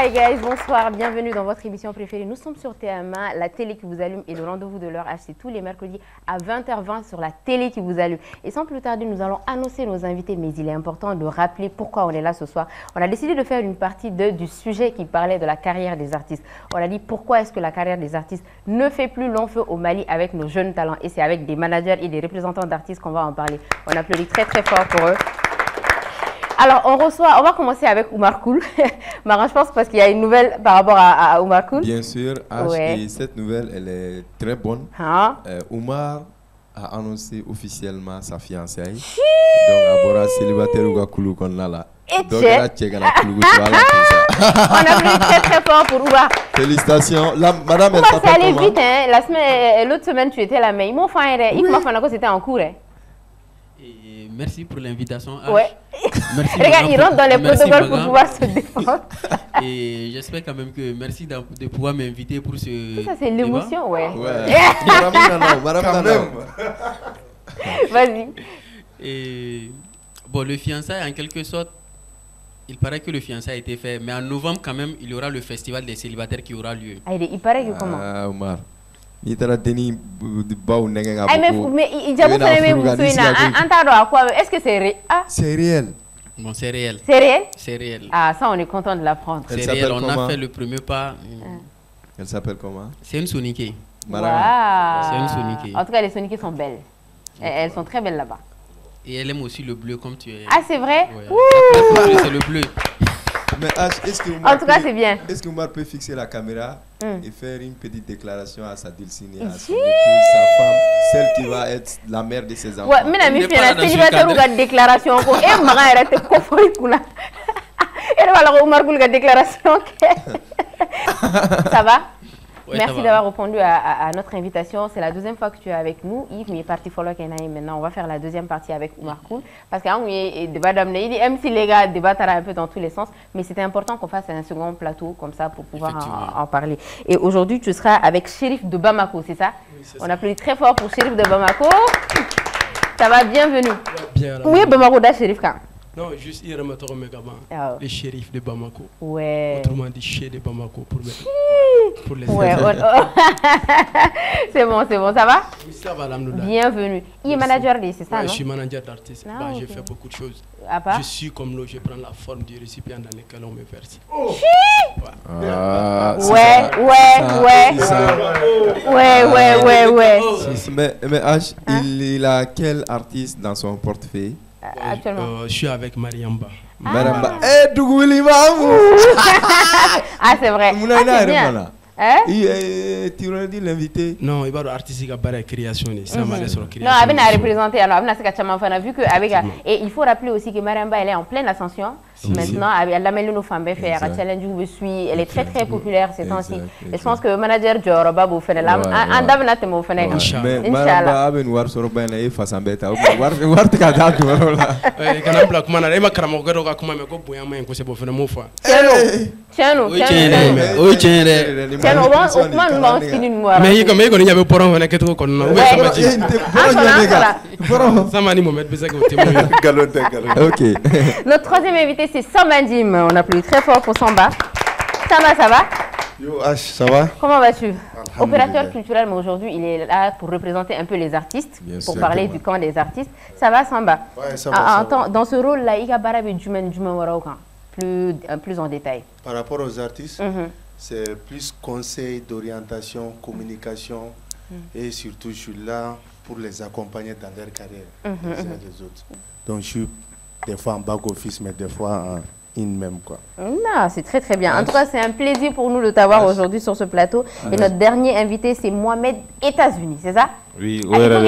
Hi guys, bonsoir, bienvenue dans votre émission préférée. Nous sommes sur TM1, la télé qui vous allume et le rendez-vous de l'heure H, c'est tous les mercredis à 20h20 sur la télé qui vous allume. Et sans plus tarder, nous allons annoncer nos invités, mais il est important de rappeler pourquoi on est là ce soir. On a décidé de faire une partie du sujet qui parlait de la carrière des artistes. On a dit pourquoi est-ce que la carrière des artistes ne fait plus long feu au Mali avec nos jeunes talents. Et c'est avec des managers et des représentants d'artistes qu'on va en parler. On applaudit très très fort pour eux. Alors, on va commencer avec Oumar Koul. Maran, je pense parce qu'il y a une nouvelle par rapport à Oumar Koul. Bien sûr, ouais. Et cette nouvelle, elle est très bonne. Hein? Oumar a annoncé officiellement sa fiançaille. Donc, Abora célibataire ou Koulou qu'on a là. Et donc, on a applaudit très très fort pour Oumar. Félicitations. La, madame, elle s'appelle comment? C'est allé vite, hein. L'autre semaine, tu étais là, mais ils m'ont fait il m'a fait c'était en cours. Hein. Merci pour l'invitation. Ouais. Merci. Regarde, il rentre dans les protocoles pour pouvoir se défendre. Et j'espère quand même que merci de pouvoir m'inviter pour ce. Ça, c'est l'émotion, ouais. Vas-y. Et bon, le fiançailles, en quelque sorte, il paraît que le fiançailles a été fait, mais en novembre, quand même, il y aura le festival des célibataires qui aura lieu. Ah, il paraît que comment? Omar. Mais est-ce que c'est réel? C'est réel. Bon, c'est réel. C'est réel? C'est réel. Ah, ça, on est content de l'apprendre. C'est réel, on a fait le premier pas. Elle s'appelle comment? C'est une Soniké. Wow. C'est une Soniké. En tout cas, les Soniké sont belles. Elles sont très belles là-bas. Et elle aime aussi le bleu comme tu es. Ah, c'est vrai? Ouais. C'est le bleu. Mais est-ce que en tout cas, c'est bien. Est-ce que Oumar peut fixer la caméra et faire une petite déclaration à sa dulcinée, à son épouse, sa femme, celle qui va être la mère de ses enfants? Ouais, mais la mif, la célibataire ou la déclaration. Et Maran, elle a été coffrée pour la. Elle va leur Oumar la déclaration. Ça va? Ouais, merci d'avoir répondu à notre invitation. C'est la deuxième fois que tu es avec nous. Yves, mais parti follow maintenant. On va faire la deuxième partie avec Oumar Koul. Parce qu'il y a débat d'amener. Il dit, même si les gars débattent un peu dans tous les sens, mais c'était important qu'on fasse un second plateau comme ça pour pouvoir en parler. Et aujourd'hui, tu seras avec Chérif de Bamako, c'est ça? Oui, c'est ça. On applaudit très fort pour Chérif de Bamako. Ça va, bienvenue. Bien. Oui, Bamako da Chérif quand? Non, juste hier, le shérif de Bamako. Ouais. Autrement dit, chez de Bamako pour les ouais, c'est bon, ça va? Oui, ça va, alhamdoulilah. Bienvenue. Il est manager, c'est ça, non? Je suis manager d'artiste. Ah, j'ai fait beaucoup de choses. À part? Je suis comme l'eau, je prends la forme du récipient dans lequel on me verse. Ouais. Mais H, il a quel artiste dans son portefeuille? Actuellement. Je suis avec Mariamba. Mariamba. Eh, Dougouli Ah, c'est vrai. C'est bien. Tu aurais dit l'invité? Non, il va être artistique à la création. Ça m'a laissé la création. Non, il a représenté. Alors, on a vu que avec et il faut rappeler aussi que Mariamba, elle est en pleine ascension. Maintenant, elle a mis nos femmes faire un challenge où je suis. Elle est très très populaire ces temps-ci. Et je pense que manager Joroba vous fait là. En Davina te m'ont fait. Inch'Allah. Ben voir sur ben et face en bête. Voir te kada tu là. Quand on bloque mana, il m'a cramé au gars comment me coupe pour un coup c'est pour faire mon foi. Tiens, mais il y avait pour un que tu connais. Ça m'a dit Mohamed ok. Notre troisième invité, c'est Samba Jim. On applaudit très fort pour Samba. Samba, ça va? Yo, H, ça va? Comment vas-tu? Opérateur culturel, mais aujourd'hui, il est là pour représenter un peu les artistes, pour parler du camp des artistes. Ça va, Samba? Ouais, ça va. Dans ce rôle-là, il y a plus en détail. Par rapport aux artistes, c'est plus conseil d'orientation, communication, et surtout, je suis là pour les accompagner dans leur carrière, les uns des autres. Donc, je suis des fois en back-office, mais des fois en in-même, quoi. Non, c'est très très bien. En tout cas, c'est un plaisir pour nous de t'avoir aujourd'hui sur ce plateau. Et notre dernier invité, c'est Mohamed États-Unis, c'est ça? Oui, avant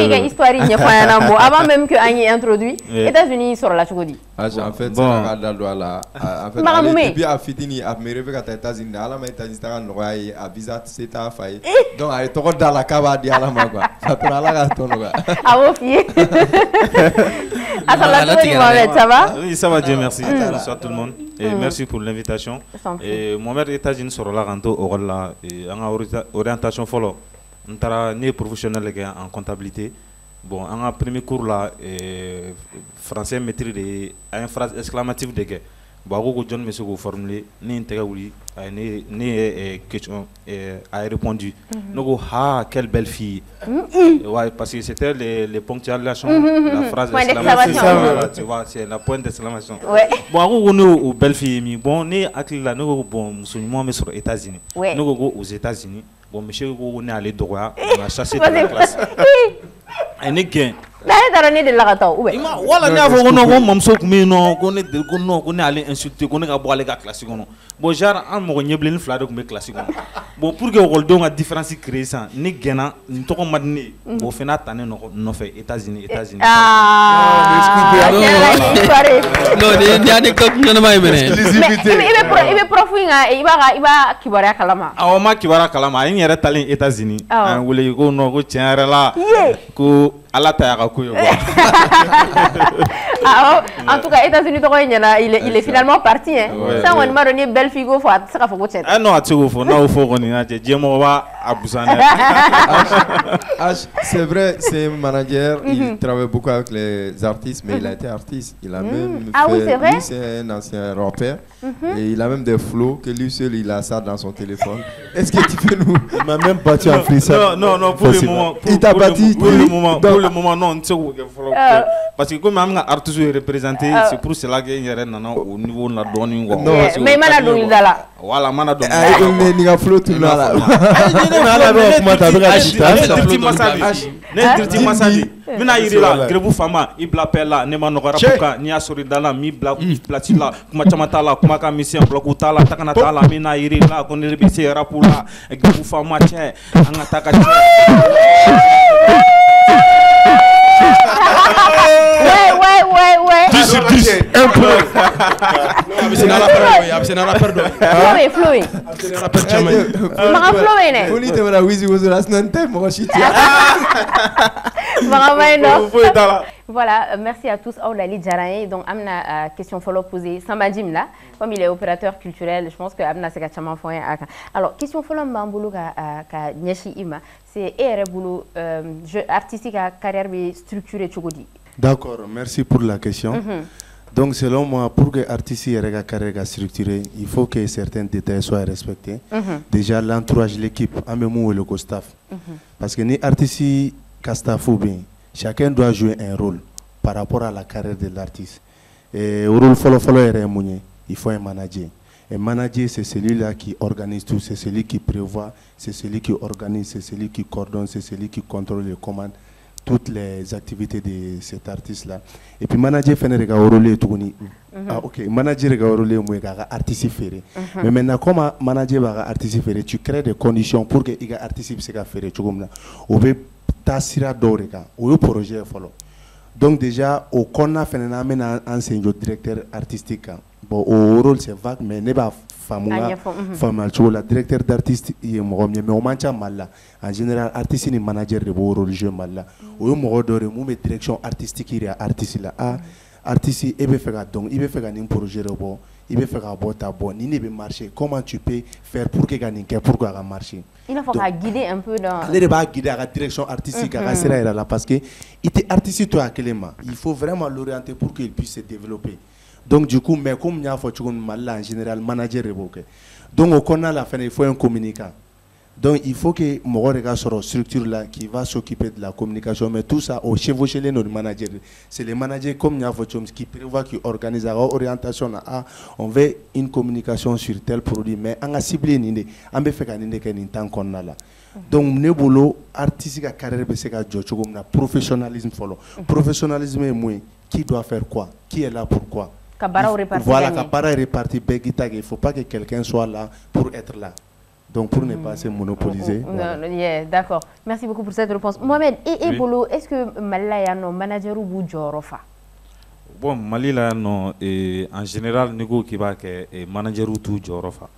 même que Agni introduit, États-Unis sur la Chogodi. En fait, c'est depuis à Fitini, à me réveiller aux États-Unis, à la États-Unis, à visa, c'est à faille. Donc, à être dans la cave à la main, ça te la la ton. À vos filles. Ça va? Oui, ça va, Dieu merci. Bonsoir tout le monde. Et merci pour l'invitation. Et Mohamed États-Unis sur la rento au Rolla et en orientation follow. On est né professionnel en comptabilité. Bon, en premier cours là, français maîtrise une phrase exclamative de guerre. bon ko John me se ko formuler ni tɛgɛ wuli ni question a répondu ne ko ha quelle belle fille ouais parce que c'était les ponctuations la phrase d'exclamation tu vois c'est la pointe d'exclamation bon ko no belle fille mi bon ni akila ne ko bon musulman me sur États-Unis ne ko aux États-Unis bon monsieur ko ne aller droit on a chassé de la classe et ne gain de la voilà n'a fɔ ko non ko mamuso kun bɛ yen nɔ ko ne ko non ko ne ale insulté ko ne ka bɔ ale ka classe kɔnɔ bon genre an mɔgɔ ɲɛbilenni fila de kun bɛ classe kɔnɔ bon pour que ekɔlidenw ka différence créer sisan ne gɛnna nin tɔgɔ ma di ne ye bon fana ta ne nɔfɛ États-Unis non ni anecdote ɲɛnama ye mɛnɛ i bɛ prof in i b'a kibaruya kalama awɔ ma kibaruya kalama a ye n yɛrɛ talen États-Unis an wele ko non ko tiɲɛ yɛrɛ la ko ala ta y'a ka ko ye en tout cas États-Unis tɔgɔ in ɲɛna il est finalement parti hein ça kɔni m'a dɔn ni ye belle fille ko fɔ a tɛ se ka fɔ ko cɛ tɛ non a tɛ se k'o fɔ n'a y'o fɔ kɔni n'a cɛ diɲɛmɔgɔ b'a busan dɛ c'est vrai c'est un manager il travaille beaucoup avec les artistes mais il a été artiste il a même fait oui c'est vrai lui c'est un ancien rappeur et il a même des flows que lui seul il a ça dans son téléphone. Est-ce que tu peux nous il m'a même battu en freestyle. Non pour le moment il t'a battu pour le moment non on sait où parce que comme un artiste est représenté c'est pour cela que il y a au niveau de la donne mais mana dong dala voilà mana dong ni ga flow tout là ne dirti masadi mina yiri la grebu fama i bla pela ne ma nogara puka ni asori dala mi bla platila kuma chamata la kuma ka mission bloku tala takana tala mina yiri la ko ne bi se rapula grebu fama che anga taka che ouais un peu flowing Foni te mara wizi wozo la snante mo shiti. Voilà, merci à tous. Aoulali Djaraye. Donc, Amna, question follow posée. Samba Jim là, comme il est opérateur culturel, je pense que Amna c'est kachama foyen. Alors, question follow Mbamboulou ka Nyeshi Ima, c'est Boulou artistique à carrière structurée Tchogodi. D'accord, merci pour la question. Donc, selon moi, pour que l'artiste ait une carrière structurée, il faut que certains détails soient respectés. Déjà, l'entourage de l'équipe, Amemou et le co-staff. Parce que les artistes, staff ou bien, chacun doit jouer un rôle par rapport à la carrière de l'artiste. Et au rôle il faut un manager. Un manager, c'est celui-là qui organise tout, c'est celui qui prévoit, c'est celui qui organise, c'est celui qui coordonne, c'est celui qui contrôle les commandes, toutes les activités de cet artiste-là. Et puis, manager fait un rôle ok, manager fait un rôle artiste ferré. Mais maintenant, comme manager va artiste ferré, tu crées des conditions pour que l'artiste puisse faire ferré. On veut tasira doreka, au projet follow. Donc déjà, au Kona phénomène enseignant directeur artistique. Bon, au rôle c'est vague, mais n'est pas fameux. La directeur d'artiste est mort, mais au mancha mal. En général, artiste ni manager de beau rôle jeu mal. Au mort de remou direction artistique il y a artiste là. Artiste il veut faire donc il veut faire un projet de bon, il veut faire un bon tabou, il ne veut marcher. Comment tu peux faire pour que gagner pour que ça marche? Il faut guider un peu dans. Il va guider la direction artistique là parce que il est artiste toi à Kelema. Il faut vraiment l'orienter pour qu'il puisse se développer. Donc du coup, mais comme il y a en général manager révoqué. Donc au Kona la fin il faut un communicant. Donc il faut que mon regard sur la structure là qui va s'occuper de la communication, mais tout ça au chevaucher les managers. C'est les managers comme il y a qui prévoit, qui organisent la orientation là. On veut une communication sur tel produit, mais on a ciblé ninde, on veut faire ninde qu'un temps qu'on a là. Donc ne boulot artistique à carrière c'est qu'à jocho comme na professionnalisme follow. Professionnalisme est moins qui doit faire quoi, qui est là pourquoi. Voilà, Kabara est réparti, il ne faut pas que quelqu'un soit là pour être là. Donc pour ne pas se monopoliser. Yeah, d'accord. Merci beaucoup pour cette réponse. Mohamed, et Bolo, est-ce que Mali a un manager ou Boudjorofa? Bon, Mali là, non, en général, nous qui va que manager ou tout Jorofa.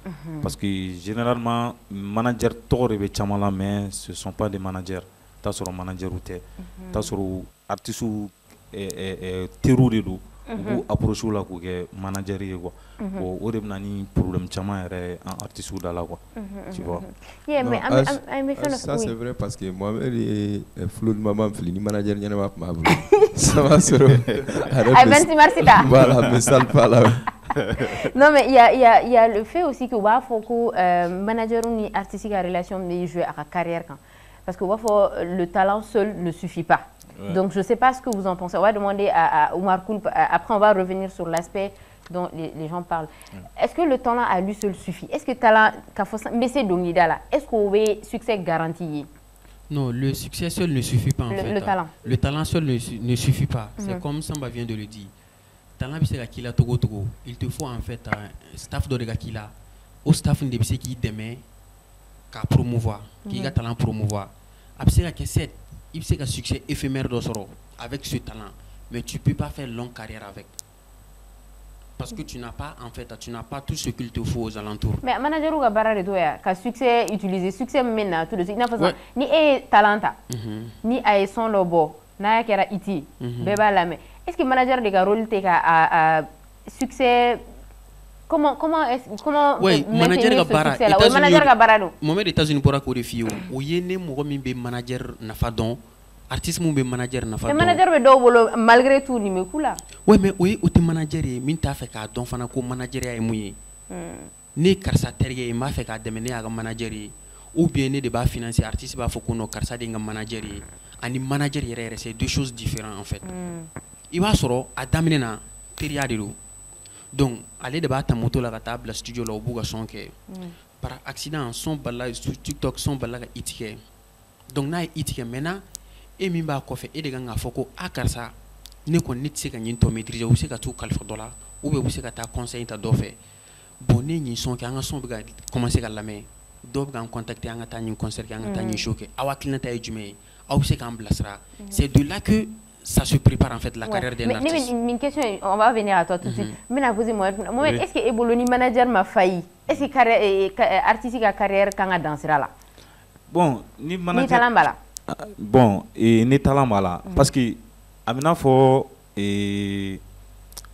Parce que généralement, manager tort et chamala, mais ce ne sont pas des managers. T'as sur manager ou t'as sur artiste ou terrorisme. Ou approcher là quoi manager et quoi ou au nani problème chama en artiste ou dans la quoi tu vois. Yeah, mais ça c'est vrai parce que moi les flou de maman fini manager n'y a pas ma ça va sur Marsita voilà mais ça pas là Non, mais il y a le fait aussi que manager ou artistique à relation mais jouer à la carrière. Parce que le talent seul ne suffit pas. Ouais. Donc, je ne sais pas ce que vous en pensez. On va demander à Oumar Koulp. Après, on va revenir sur l'aspect dont les gens parlent. Ouais. Est-ce que le talent à lui seul suffit? Est-ce que le talent, est-ce qu'on a succès garanti? Non, le succès seul ne suffit pas en fait. Le talent. Le talent seul ne suffit pas. C'est comme Samba vient de le dire. Talent c'est qu'il a Togo. Il te faut en fait un staff de qu'il a. Au staff de qui demain qu'à promouvoir, qui a talent promouvoir. Après c'est il sait qu'un succès éphémère d'osoro avec ce talent, mais tu peux pas faire longue carrière avec. Parce que tu n'as pas tout ce qu'il te faut aux alentours. Mais manager ou gabara de toi, qu'un succès utilisé, succès maintenant tout de suite. Ni talent, ni son lobo, na kera iti, beba lame. Est-ce que manager de rôle à succès? Comment manager gabara manager gabara do. Moment États-Unis pour accorder fio. Ou yene mo be manager na fadon. Artiste mon manager na fadon. Manager be do malgré tout ni me kula. Ouais mais oui o te manager min ta fait ka don fana ko manager ya muye. Ni karsa terge ma fait ka demene aga manager ou bien ne de ba financer artiste ba faut ko no karsa de nga manager ani manager yere c'est deux choses différentes en fait. Il va soro a damine na teria de do. Donc aller de ba ta moto la ka table studio la obuga son ke. Par accident son balla sur TikTok son balla ka itike. Donc na itike maintenant et min ba ko fe e de nga foko akarsa ne ko nit se ka nyin to maîtriser ou se ka tout calfa dollar ou be se ka ta conseil ta do fe bon ne nyin son ke nga son be commencer ka lamé do be ga contacter nga ta nyin concert ke nga ta nyin show ke awa client ay jume aw se ka amblasra c'est de là que ça se prépare en fait la carrière d'un artiste. Mais une question, on va venir à toi tout de suite. Mais est-ce que Eboloni manager m'a failli? Est-ce que artistique à carrière quand on dansera là? Bon, ni manager. Ni talent bala. Bon, et ni talent bala parce que amina fo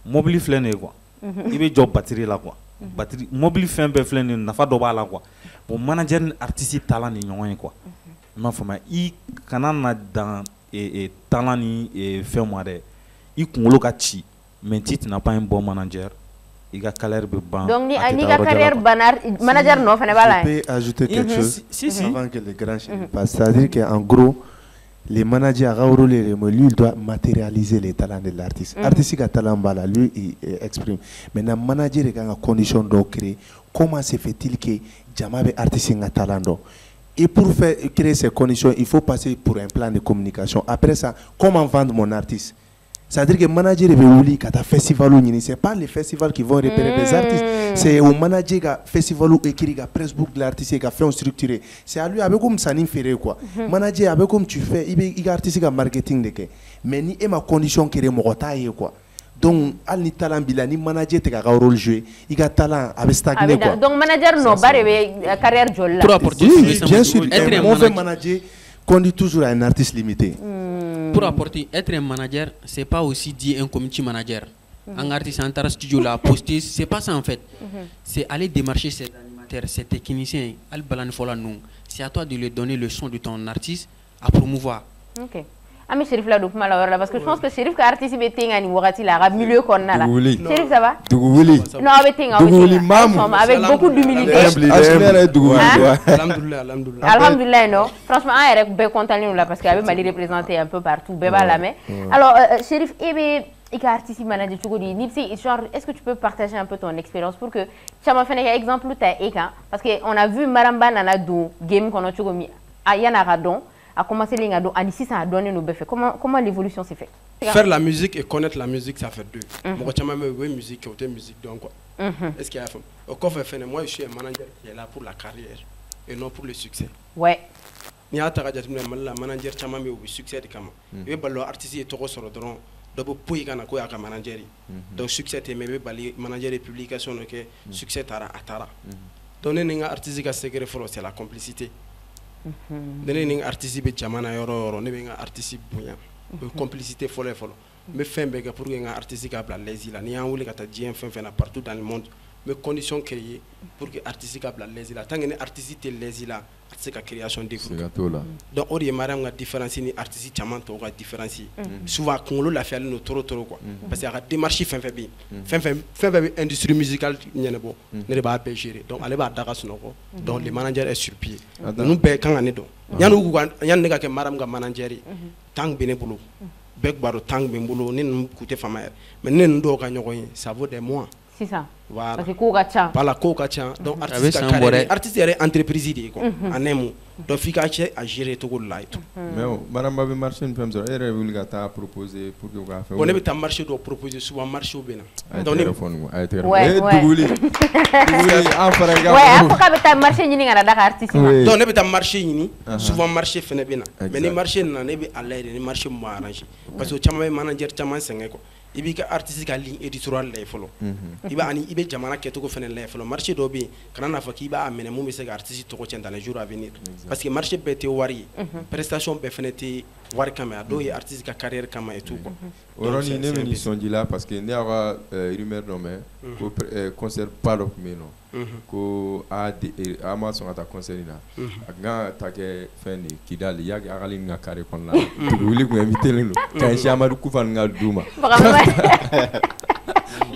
mobile flâne quoi. Il veut job batterie là quoi. Batterie mobile fin be flâne na fa do bala quoi. Bon manager artistique talent ni ñoy quoi. Ma fama I kanana dans et talent ni fait moi de il kunkolo ka ci mais si tu n'as pas un bon manager il a carrière be ban donc ni ga carrière banar manager no fane bala. Je peux ajouter quelque chose avant que le grand chef passe, c'est-à-dire qu'en gros les managers lui il doit matérialiser les talents de l'artiste. Artiste qui a talent bala lui il exprime. Maintenant manager est en condition de créer. Comment se fait-il que jamais artiste a talent? Et pour créer ces conditions, il faut passer pour un plan de communication. Après ça, comment vendre mon artiste? C'est-à-dire que le manager est venu à un festival, ce n'est pas les festivals qui vont repérer des artistes. C'est au manager qui a un festival où écrit un pressbook de l'artiste qui a fait un structuré. C'est à lui avec comme ça n'y fait quoi. Manager avec comme tu fais, il y a un artiste qui a marketing de quoi. Mais ni est ma condition qui est mon taille quoi. Donc, al ni talent bila ni manager te ka rôle jouer, il a talent avec stagné quoi. Donc manager no bare carrière jolla. Bien sûr, un mauvais manager conduit toujours à un artiste limité. Pour apporter être un manager, c'est pas aussi dire un community manager. Un artiste en studio là poster, c'est pas ça en fait. C'est aller démarcher cet animateur, cet technicien, al balan fola nous. C'est à toi de lui donner le son de ton artiste à promouvoir. OK. Ami Chérif la doufma la parce que je pense que Chérif a participé à ni wakati la rab milieu qu'on a là. Chérif ça va? Non avec beaucoup d'humilité. Alhamdulillah non. Franchement on est bien content nous là parce qu'il avait mal représenté un peu partout beba la mais. Alors Chérif et artiste manager tu dis Nipsey genre est-ce que tu peux partager un peu ton expérience pour que tu m'as fait un exemple ta eka parce que on a vu Maramba nana do game qu'on a tu mis ayana radon a commencé les gars à ici ça a donné nos beffets. Comment l'évolution s'est faite? Faire la musique et connaître la musique ça fait deux. Moi tu m'as mis musique côté musique donc quoi. Est-ce qu'il y a fait au coffre fait moi je suis un manager qui est là pour la carrière et non pour le succès. Ouais. Ni a ta la manager tu m'as mis au succès de kama. Et ballo artiste est trop sur le drone. Donc pour y gagner quoi à manager. Donc succès est même balé manager et publication ok succès tara atara. Donner un artiste qui a secret fort c'est la complicité. Denen artiste be jamana yoro ne be nga artiste bunya complicité folle mais fin be pour nga artiste ka bla lesi la ni en wuli kata jien fin na partout dans le monde mais conditions créées pour que artiste ka bila l'aise là tant que artiste te l'aise là c'est ka création développée donc on est mariam la différence ni artiste chaman to ka différence souvent kongolo la fait no trop quoi parce que a démarche fin industrie musicale ñene bo ne ba be gérer donc ale ba daga sunoko donc le manager est sur pied nous be kan ane do yanu ne ka ke maram ga manager tang bene bulu bek baro tang be bulu ni kute fama mais ne ndo ka ñogo ça vaut des mois. C'est ça. Voilà. Parce que Kogacha. Voilà, Kogacha. Donc, artiste est entreprise, quoi. En un mot. Donc, il faut gérer tout le light. Mais, madame, vous marché une femme, elle vous a proposé pour que vous fassiez. On est marché doit proposer souvent marché au Bénin. Donc, ouais. Après, marché ni ngara Dakar artiste. Donc, on est marché souvent marché fait Bénin. Mais les marchés n'en à l'air, les marchés m'ont arrangé. Parce que tu manager, tu as quoi. Il y a artiste qui ligne éditoriale là follow il y a jamana qui to fene là follow marché dobi kana na faki ba amene mu mese artiste to ko dans les jours à venir parce que marché bete wari prestation be fene te wari kama do y artiste ka carrière kama et tout quoi oroni ne meni sonji là parce que ne aura rumeur no mais ko concert pas donc mais non ko a ama son ata concert là nga ta ke fene kidali ya agali nga carré kon là wuli ko inviter le kan chamadu ku fan nga duma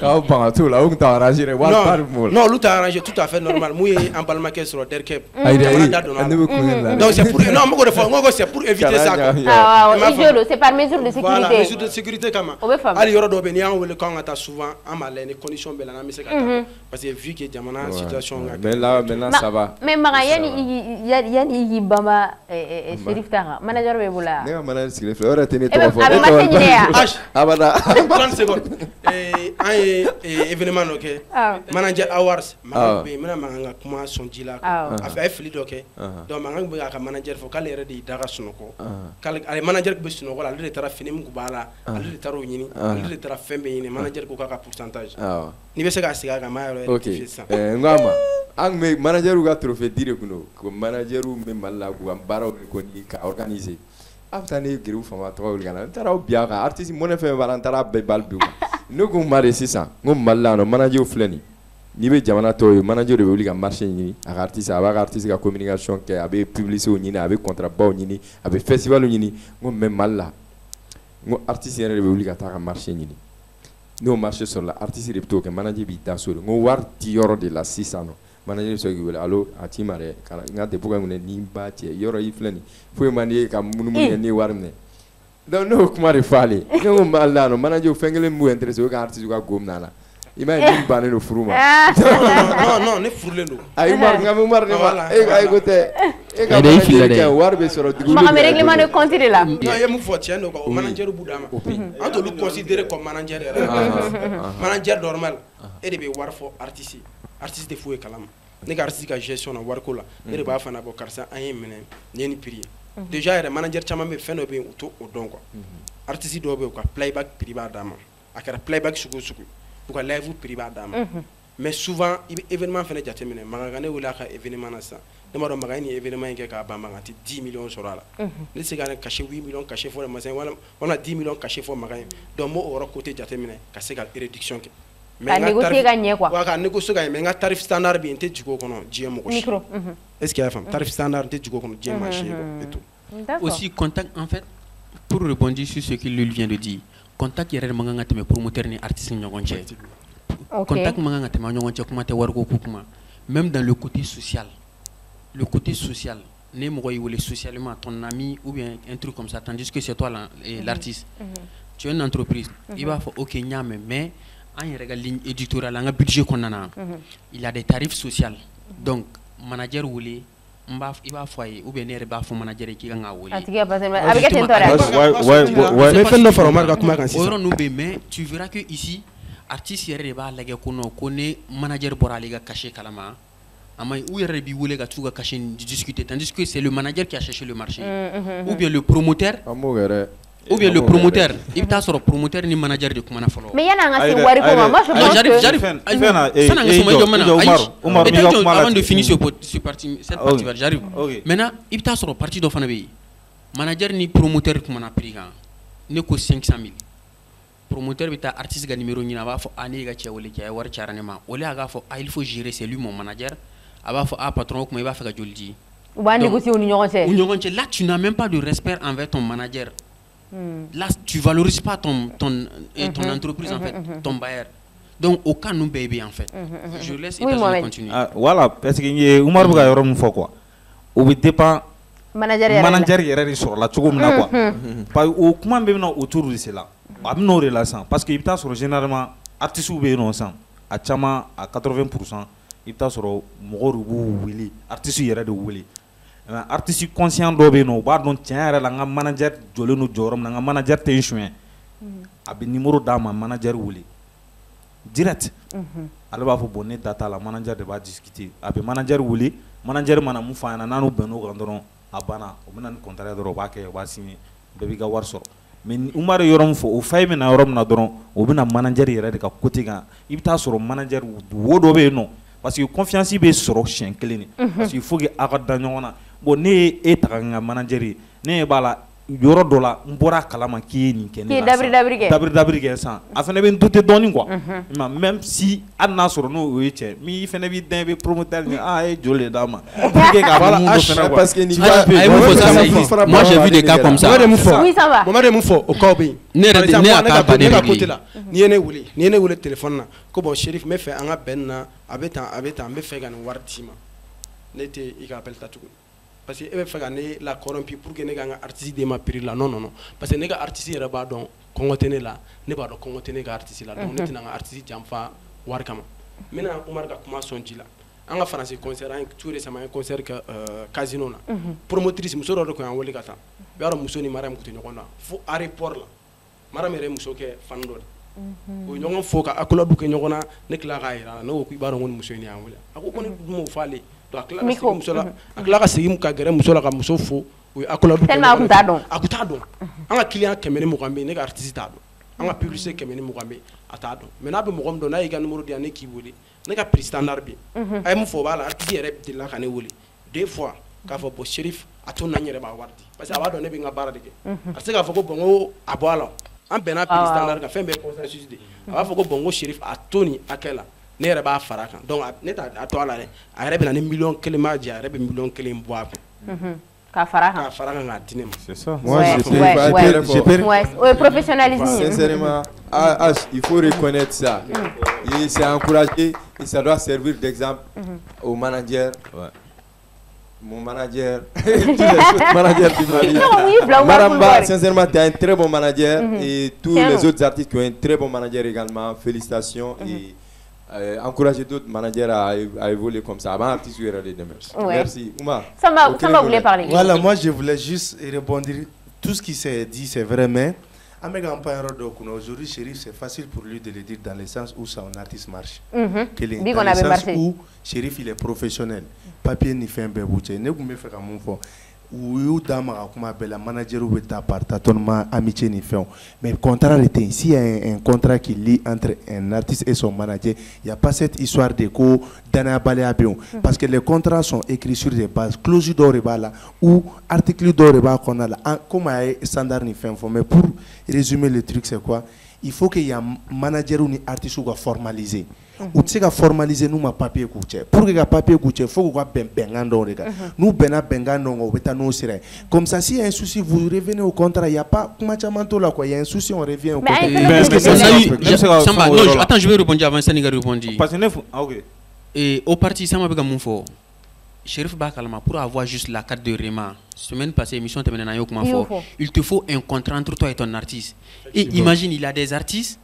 non, l'autre t'a arrangé tout à fait normal. Moi, en palmarès sur le derrière. Donc c'est pour c'est pour éviter ça. C'est par mesure de sécurité. Voilà, mesure de sécurité comment. Ali yoro do beni on le quand ata souvent en malin les conditions bela na mise kata parce que vu que jamana situation mais là maintenant ça va. Mais yani bamba Chérif Tara manager be bula. Ne manager Chérif Tara tene to fo. Abada 30 secondes. Événement ok manager awards be mena manga kuma sonjila afa fili doke donc manga be ka manager fo kale redi daga sunoko kale ale manager be sunoko la le tara fini mu bala ale taro nyini ale tara fembe nyini manager ko ka pourcentage ni be se ka siga ka ma rectifier ça ngama ang me manager u ga trophée dire kuno ko manager u me malla ko ambaro ko ni ka organiser after giru fama to gana tara biya ka artiste mon fe valantara be balbu no ko mari sisan ngo mallano manager fleni ni be jamana to manager de wuli ka marché ni artiste aba artiste ka communication ke abe publicité ni abe contrat ba ni abe festival ni ngo même malla ngo artiste de wuli ka ta marché ni no marché sur la artiste de to ke manager bi daso ngo war ti yoro de la 600 no manager so ki wala allo atimare kala ngate buga ngone ni ba ti yoro yi fleni fo mani ka munu ni warne donc no kuma de fale ngo mallano manager fengele mu intéressé ka artiste ka gomnala imagine bané no furuma non ne furle no ay mar ne ma ay gote e ka manager warbe soro digulu ma règlement de compte de là non yemu fo tiendo ko manager budama anto lu considérer comme manager manager normal et de be war fo artiste de fou e kalam ne ka artiste ka gestion na war ko la ne ba fana bo karsa ay menen ni prier déjà le manager chama me feno be to o don quoi artiste do be ko playback privé dama akara playback suku pour que live privé dama mais souvent événement fene jatemine magane wala ka événement na ça ne ma do magani événement ke ka bamba ngati 10 millions sur là ne se gane caché 8 millions caché for masin wala 10 millions caché for magani donc mo oro côté jatemine ka se ga réduction ke mais négocier gagner quoi wa ka négocier gagner mais nga tarif standard bi inte jiko kono djemo ko micro est-ce qu'il y a femme tarif standard inte jiko kono djemo marché et tout aussi contact en fait pour rebondir sur ce qu'il lui vient de dire contact yere manga teme promoteur ni artiste nyogonche contact manga teme nyogonche kuma te wargo kuma même dans le côté social ne mo le socialement ton ami ou bien un truc comme ça tandis que c'est toi l'artiste tu as une entreprise il va faut OK nyame mais en yere ligne éditoriale nga budget konana il a des tarifs sociaux donc manager wuli il va foyer ou bien ne ba fo manager ki nga wuli atiga parce avec tentora mais fait no format ka kuma kan c'est mais tu verras que ici artiste yere ba lage kono kone manager bora liga caché kalama amay ou yere bi wule ga tuga caché discuter tandis que c'est le manager qui a cherché le marché ou bien le promoteur il t'a sur le promoteur ni manager de comment follow mais yana nga c'est wari ko moi je pense avant de finir cette partie j'arrive maintenant il t'a sur le parti de fanabe manager ni promoteur comment a pris ne ko 500 000 promoteur bita artiste ga numéro ni na ba fo ani ga chewoli ki ay war charane ma ole aga fo il faut gérer, c'est lui mon manager aba fo patron ko ba fa ga joldi ou ba négocier là tu n'as même pas de respect envers ton manager. Là tu valorises pas ton entreprise en fait, ton bailleur. Donc au cas nous bébé en fait. Je laisse continuer. Voilà, parce que Oumar Bouga yorom fo quoi. Ou dépend manager yɛrɛ sur la cogo min na quoi. Parce que o kuma bɛ na autour de cela. A bɛ n'o de la san parce que i bɛ taa sɔrɔ généralement artistes bɛ yen nɔ san a caman à 80% i bɛ taa sɔrɔ mɔgɔw de b'u wele artistes yɛrɛ de wele. Mais artiste conscient dɔ bɛ yen nɔ u b'a dɔn tiɲɛ yɛrɛ la n ka manager jɔlen don jɔyɔrɔ min na n ka manager tɛ n suɲɛ. A bɛ numéro d'a ma manager wele direct. Ale b'a fɔ bon ne da t'a la manager de b'a discuter a bɛ manager wele manager mana mun f'a ɲɛna n'a n'u bɛnn'o kan dɔrɔn a banna o bɛ na ni contrat dɔrɔn o b'a kɛ o b'a signer bɛɛ b'i ka wari sɔrɔ. Mais Oumar yɔrɔ min fɔ o fa min na yɔrɔ min na dɔrɔn o bɛ na manager yɛrɛ de ka côté kan i bɛ taa sɔrɔ manager wo dɔ bɛ yen nɔ parce que confiance bɛ sɔrɔ siɲɛ kelen de parce que il faut que aw ka da ɲɔgɔn na bon ne ye e ta ka n ka manager ye ne b'a la yɔrɔ dɔ la n bɔra a kalama k'i ye nin kɛ ne la dabiri kɛ san a fana bɛ n douter dɔɔnin quoi même si hali n'a sɔrɔ n'o ye cɛ min fana b'i den bɛ promoteur ni a ye joli de d'a ma pour que k'a fɔ mun dɔ fana quoi parce que moi j'ai vu des cas comme ça oui ça va Mamadi mun fɔ o cas bɛ yen ne ka côté la ni ye ne wele téléphone na ko bon Chérif n bɛ fɛ an ka bɛn na a bɛ tan n bɛ fɛ ka nin wari d'i ma ne tɛ i ka appel ta tuguni. Parce que e bɛ fɛ ka ne la corrompu pour que ne ka n ka artiste d'e ma prix la non parce que ne ka artiste yɛrɛ b'a dɔn kɔngɔ tɛ ne la ne b'a dɔn kɔngɔ tɛ ne ka artiste la donc ne tɛna n ka artiste janfa wari kama. N bɛna Oumar ka kuma sɔn ji la an ka faransi concert an ye tout récemment an ye concert kɛ casino na promotrice muso dɔ de tun y'an wele ka taa i b'a dɔn muso ni Mariam tun tɛ ɲɔgɔn na fo aéroport la Mariam yɛrɛ ye muso kɛ fan dɔ de o ɲɔgɔn fo ka accolade kɛ ɲɔgɔn na ne tila k'a jira la ne ko i b'a dɔn ko ni muso in y'an wele a ko ne dun m'o fɔ ale. A tila ka segin ka gɛrɛ muso la ka muso fo o ye accolade tellement a kun t'a dɔn an ka client 100 ni 20 bɛ yen ne ka artiste t'a dɔn an ka publicité 100 ni 20 bɛ yen a t'a dɔn mais n'a bɛ mɔgɔ min dɔn n'a y'i ka numéro di yan ne k'i wele ne ka prix standard bɛ yen a ye mun fɔ o b'a la artiste yɛrɛ delila ka ne wele 2 fois k'a fɔ bon Chérif a to n na n yɛrɛ b'a wari di parce que a b'a dɔn ne bɛ n ka baara de kɛ a tɛ se k'a fɔ ko bon ko a bɔ a la an bɛnna prix standard kan fɛn bɛɛ consensus de a b'a fɔ ko bon ko Chérif a to nin hakɛ la ne yɛrɛ b'a fara kan donc ne t'a to a la dɛ a yɛrɛ bɛ na ni 1,000,000 m'a di a yɛrɛ bɛ 1,000,000 bɔ a kun k'a fara kan k'a di ne ma. C'est ça. Moi je professionnalisme. Sincèrement, il faut reconnaître ça. Et c'est encouragé et ça doit servir d'exemple aux managers. Mon manager, tous les managers du Mali. Maramba, sincèrement, tu es un très bon manager et tous les autres artistes qui ont un très bon manager également. Félicitations et encourager d'autres managers à évoluer comme ça. Merci. Oumar. Samba voulait parler. Voilà, moi je voulais juste répondre. Tout ce qui s'est dit, c'est vrai, mais aujourd'hui, Chérif, c'est facile pour lui de le dire dans le sens où son artiste marche. Dans le sens où Chérif, il est professionnel. Papier ni fait un bébé. Ne vous me faites comme un ou dama kuma bela manager ou ta partatonnement amitié ni fait mais le contrat était ici un contrat qui lie entre un artiste et son manager il y a pas cette histoire de co dana balé bien parce que les contrats sont écrits sur des bases clauses d'oreba là ou articles d'oreba qu'on a là comme un standard ni fait mais pour résumer le truc c'est quoi il faut qu'il y ait un manager ou un artiste qui soit formalisé. Ou tu sais formaliser nous ma papier couché. Pour que le papier couché, il faut qu'on bengando les gars. Nous bengando on va nous serrer. Comme ça, s'il y a un souci, vous revenez au contrat. Il y a pas comment là quoi. Il y a un souci, on revient au contrat. Attends, je vais répondre avant ça. Niga répondre. Parce que ok. Et au parti, ça m'a bien mon fort. Chérif Bakalama, pour avoir juste la carte de Réma, semaine passée, émission terminée, il te faut un contrat entre toi et ton artiste. Et imagine, il y a des artistes,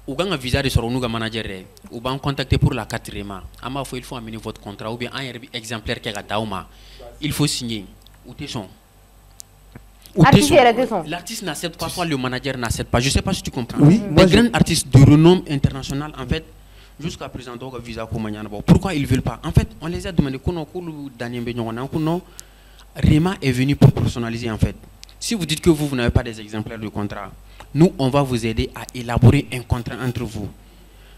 ou un visa de son manager, ou bien contacter pour la carte Réma. Il faut amener votre contrat, ou bien un exemplaire qui est Dauma. Il faut signer. Ou t'es son. L'artiste n'accepte pas, soit le manager n'accepte pas. Je ne sais pas si tu comprends. Oui, les grands artistes de renom international, en fait, jusqu'à présent, donc visa pour Maniana. Pourquoi ils ne veulent pas? En fait, on les a demandé Réma est venu pour personnaliser en fait. Si vous dites que vous n'avez pas des exemplaires de contrat, nous, on va vous aider à élaborer un contrat entre vous.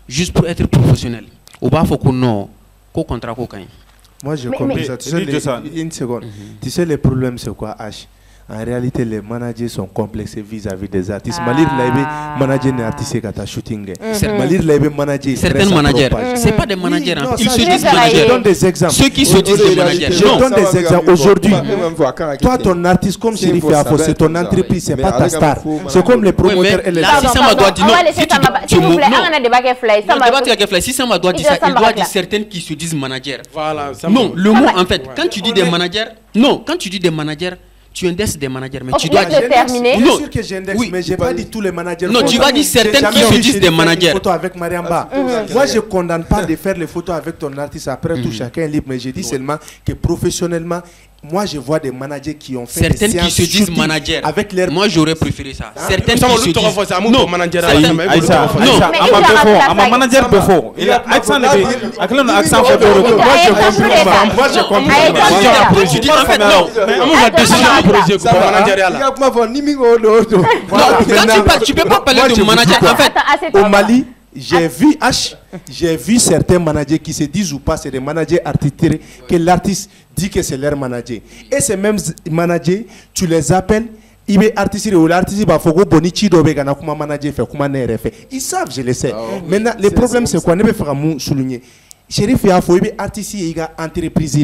Juste pour être professionnel. Au bas, il faut qu'on contrat. Moi, je comprends ça. Tu sais, une seconde. Tu sais, le problème, c'est quoi, H? En réalité, les managers sont complexés vis-à-vis des artistes. Malir Laibé, manager n'est artiste qu'à ta shooting. Malir Laibé, manager. Certains managers, c'est pas des managers. Ils se disent managers. Je donne des exemples. Ceux qui se disent des managers. Je donne des exemples. Aujourd'hui, toi, ton artiste, comme Chérif Yafo, c'est ton entreprise, c'est pas ta star. C'est comme les promoteurs et les artistes. Si Sama doit dire non, s'il vous plaît, on a débat. Si Sama doit dire ça, il doit dire certaines qui se disent managers. Voilà. Non, le mot en fait, quand tu dis des managers, non, quand tu dis des managers, tu indexes des managers, mais tu dois dire. Terminer. Bien sûr que j'indexe, mais j'ai pas dit tous les managers. Non, tu vas dire certaines qui se disent des managers. Photos avec Mariamba. Moi, je condamne pas de faire les photos avec ton artiste. Après tout, chacun est libre. Mais j'ai dit seulement que professionnellement, moi, je vois des managers qui ont fait certaines des qui se disent managers. Avec leur... Moi, j'aurais préféré ça. Certaines qui se disent non, manager. Non, manager Befo. Il a accent de accent photo. Moi, je comprends. Tu dis en fait non. Tu peux pas parler de manager. En fait, au Mali, j'ai vu certains managers qui se disent ou pas, c'est des managers artistiques, que l'artiste dit que c'est leur manager. Et ces mêmes managers, tu les appelles, ils sont artistes ou l'artiste va faire bonichi dobe gana kuma manager fait kuma nere fait. Ils savent, je le sais. Maintenant, le problème c'est quoi? Ne me faire mou souligner. Chérif Yafo, il est artiste, il est entreprise,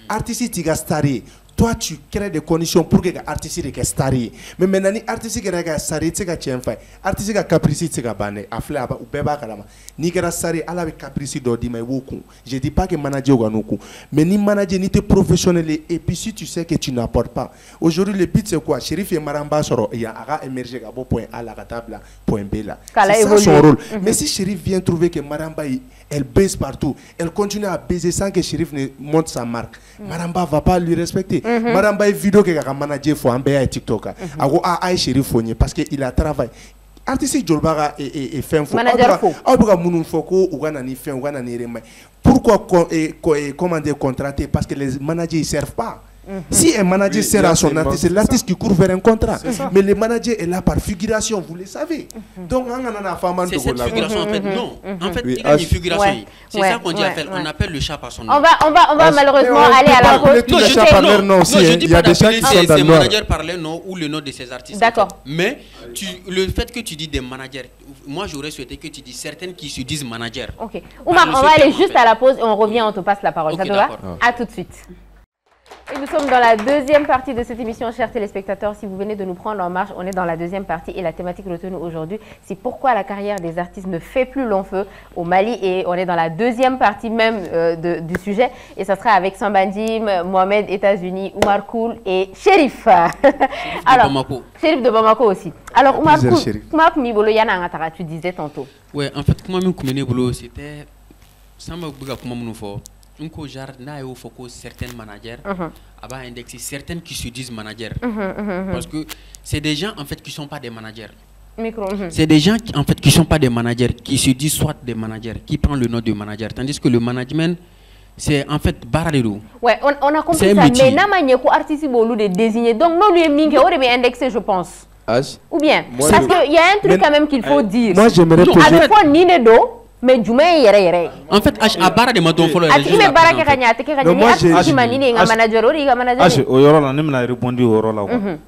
artiste, il est staré. Toi, tu crées des conditions pour que l'artiste soit staré. Mais maintenant, l'artiste est staré, c'est que tu es un fait. L'artiste est capricieux, c'est que tu as ou bébé kalama. Ni que staré, elle avait capricieux d'ordi, mais beaucoup. Je dis pas que manager ou non. Mais ni manager, ni te professionnel. Et puis si tu sais que tu n'apportes pas. Aujourd'hui, le but c'est quoi? Chérif et Maramba soro, il y a émergé à bon point A la table, point B là. C'est ça son rôle. Mais si Chérif vient trouver que Maramba elle baisse partout, elle continue à baiser sans que Chérif ne monte sa marque. Maramba va pas lui respecter. Maramba est vidéo que le manager faut envoyer TikTok. A Chérif Fogné parce qu'il a travaillé. Artiste Jolbara et fin faux. Manager faux. Pourquoi commander contrater? Parce que les managers ne servent pas. Si un manager sert à son artiste, c'est l'artiste qui court vers un contrat. Mais le manager est là par figuration, vous le savez. Donc, c'est cette figuration en fait. Non, en fait, il y a une figuration. C'est ça qu'on dit. On appelle le chat par son nom. On va malheureusement aller à la pause. Non, je dis pas d'appeler ces managers par leur nom ou le nom de ces artistes. D'accord. Mais le fait que tu dis des managers, moi j'aurais souhaité que tu dis certaines qui se disent managers. Ok. Oumar, on va aller juste à la pause et on revient, on te passe la parole. Ça te va? À tout de suite. Et nous sommes dans la deuxième partie de cette émission, chers téléspectateurs. Si vous venez de nous prendre en marche, on est dans la deuxième partie et la thématique retenue aujourd'hui, c'est pourquoi la carrière des artistes ne fait plus long feu au Mali. Et on est dans la deuxième partie même du sujet. Et ça sera avec Sambandim, Mohamed, États-Unis, Oumar Koul et Chérif. Alors, Chérif de Bamako aussi. Alors, Oumar Koul, tu disais tantôt. Oui, en fait, comment me c'était Samba Bouga Kumamounofo. Il faut que certains managers indexer certaines qui se disent managers parce que c'est des gens en fait qui sont pas des managers. C'est des gens qui en fait qui sont pas des managers, qui se disent soit des managers, qui prennent le nom de manager, tandis que le management c'est en fait baradero. Ouais, on a compris ça, mais namanye ko artiste bolu de désigner, donc non lui mingi aurait bien indexé, je pense. Ou bien parce qu'il y a un truc quand même qu'il faut dire. Moi j'aimerais poser avec fois Ninedo. Mais en fait, à barre de maton follow. Mais barra que gagnate que gagnate. Moi j'ai manini nga manager ori nga manager. Au yoro là, ne me l'a répondu au yoro là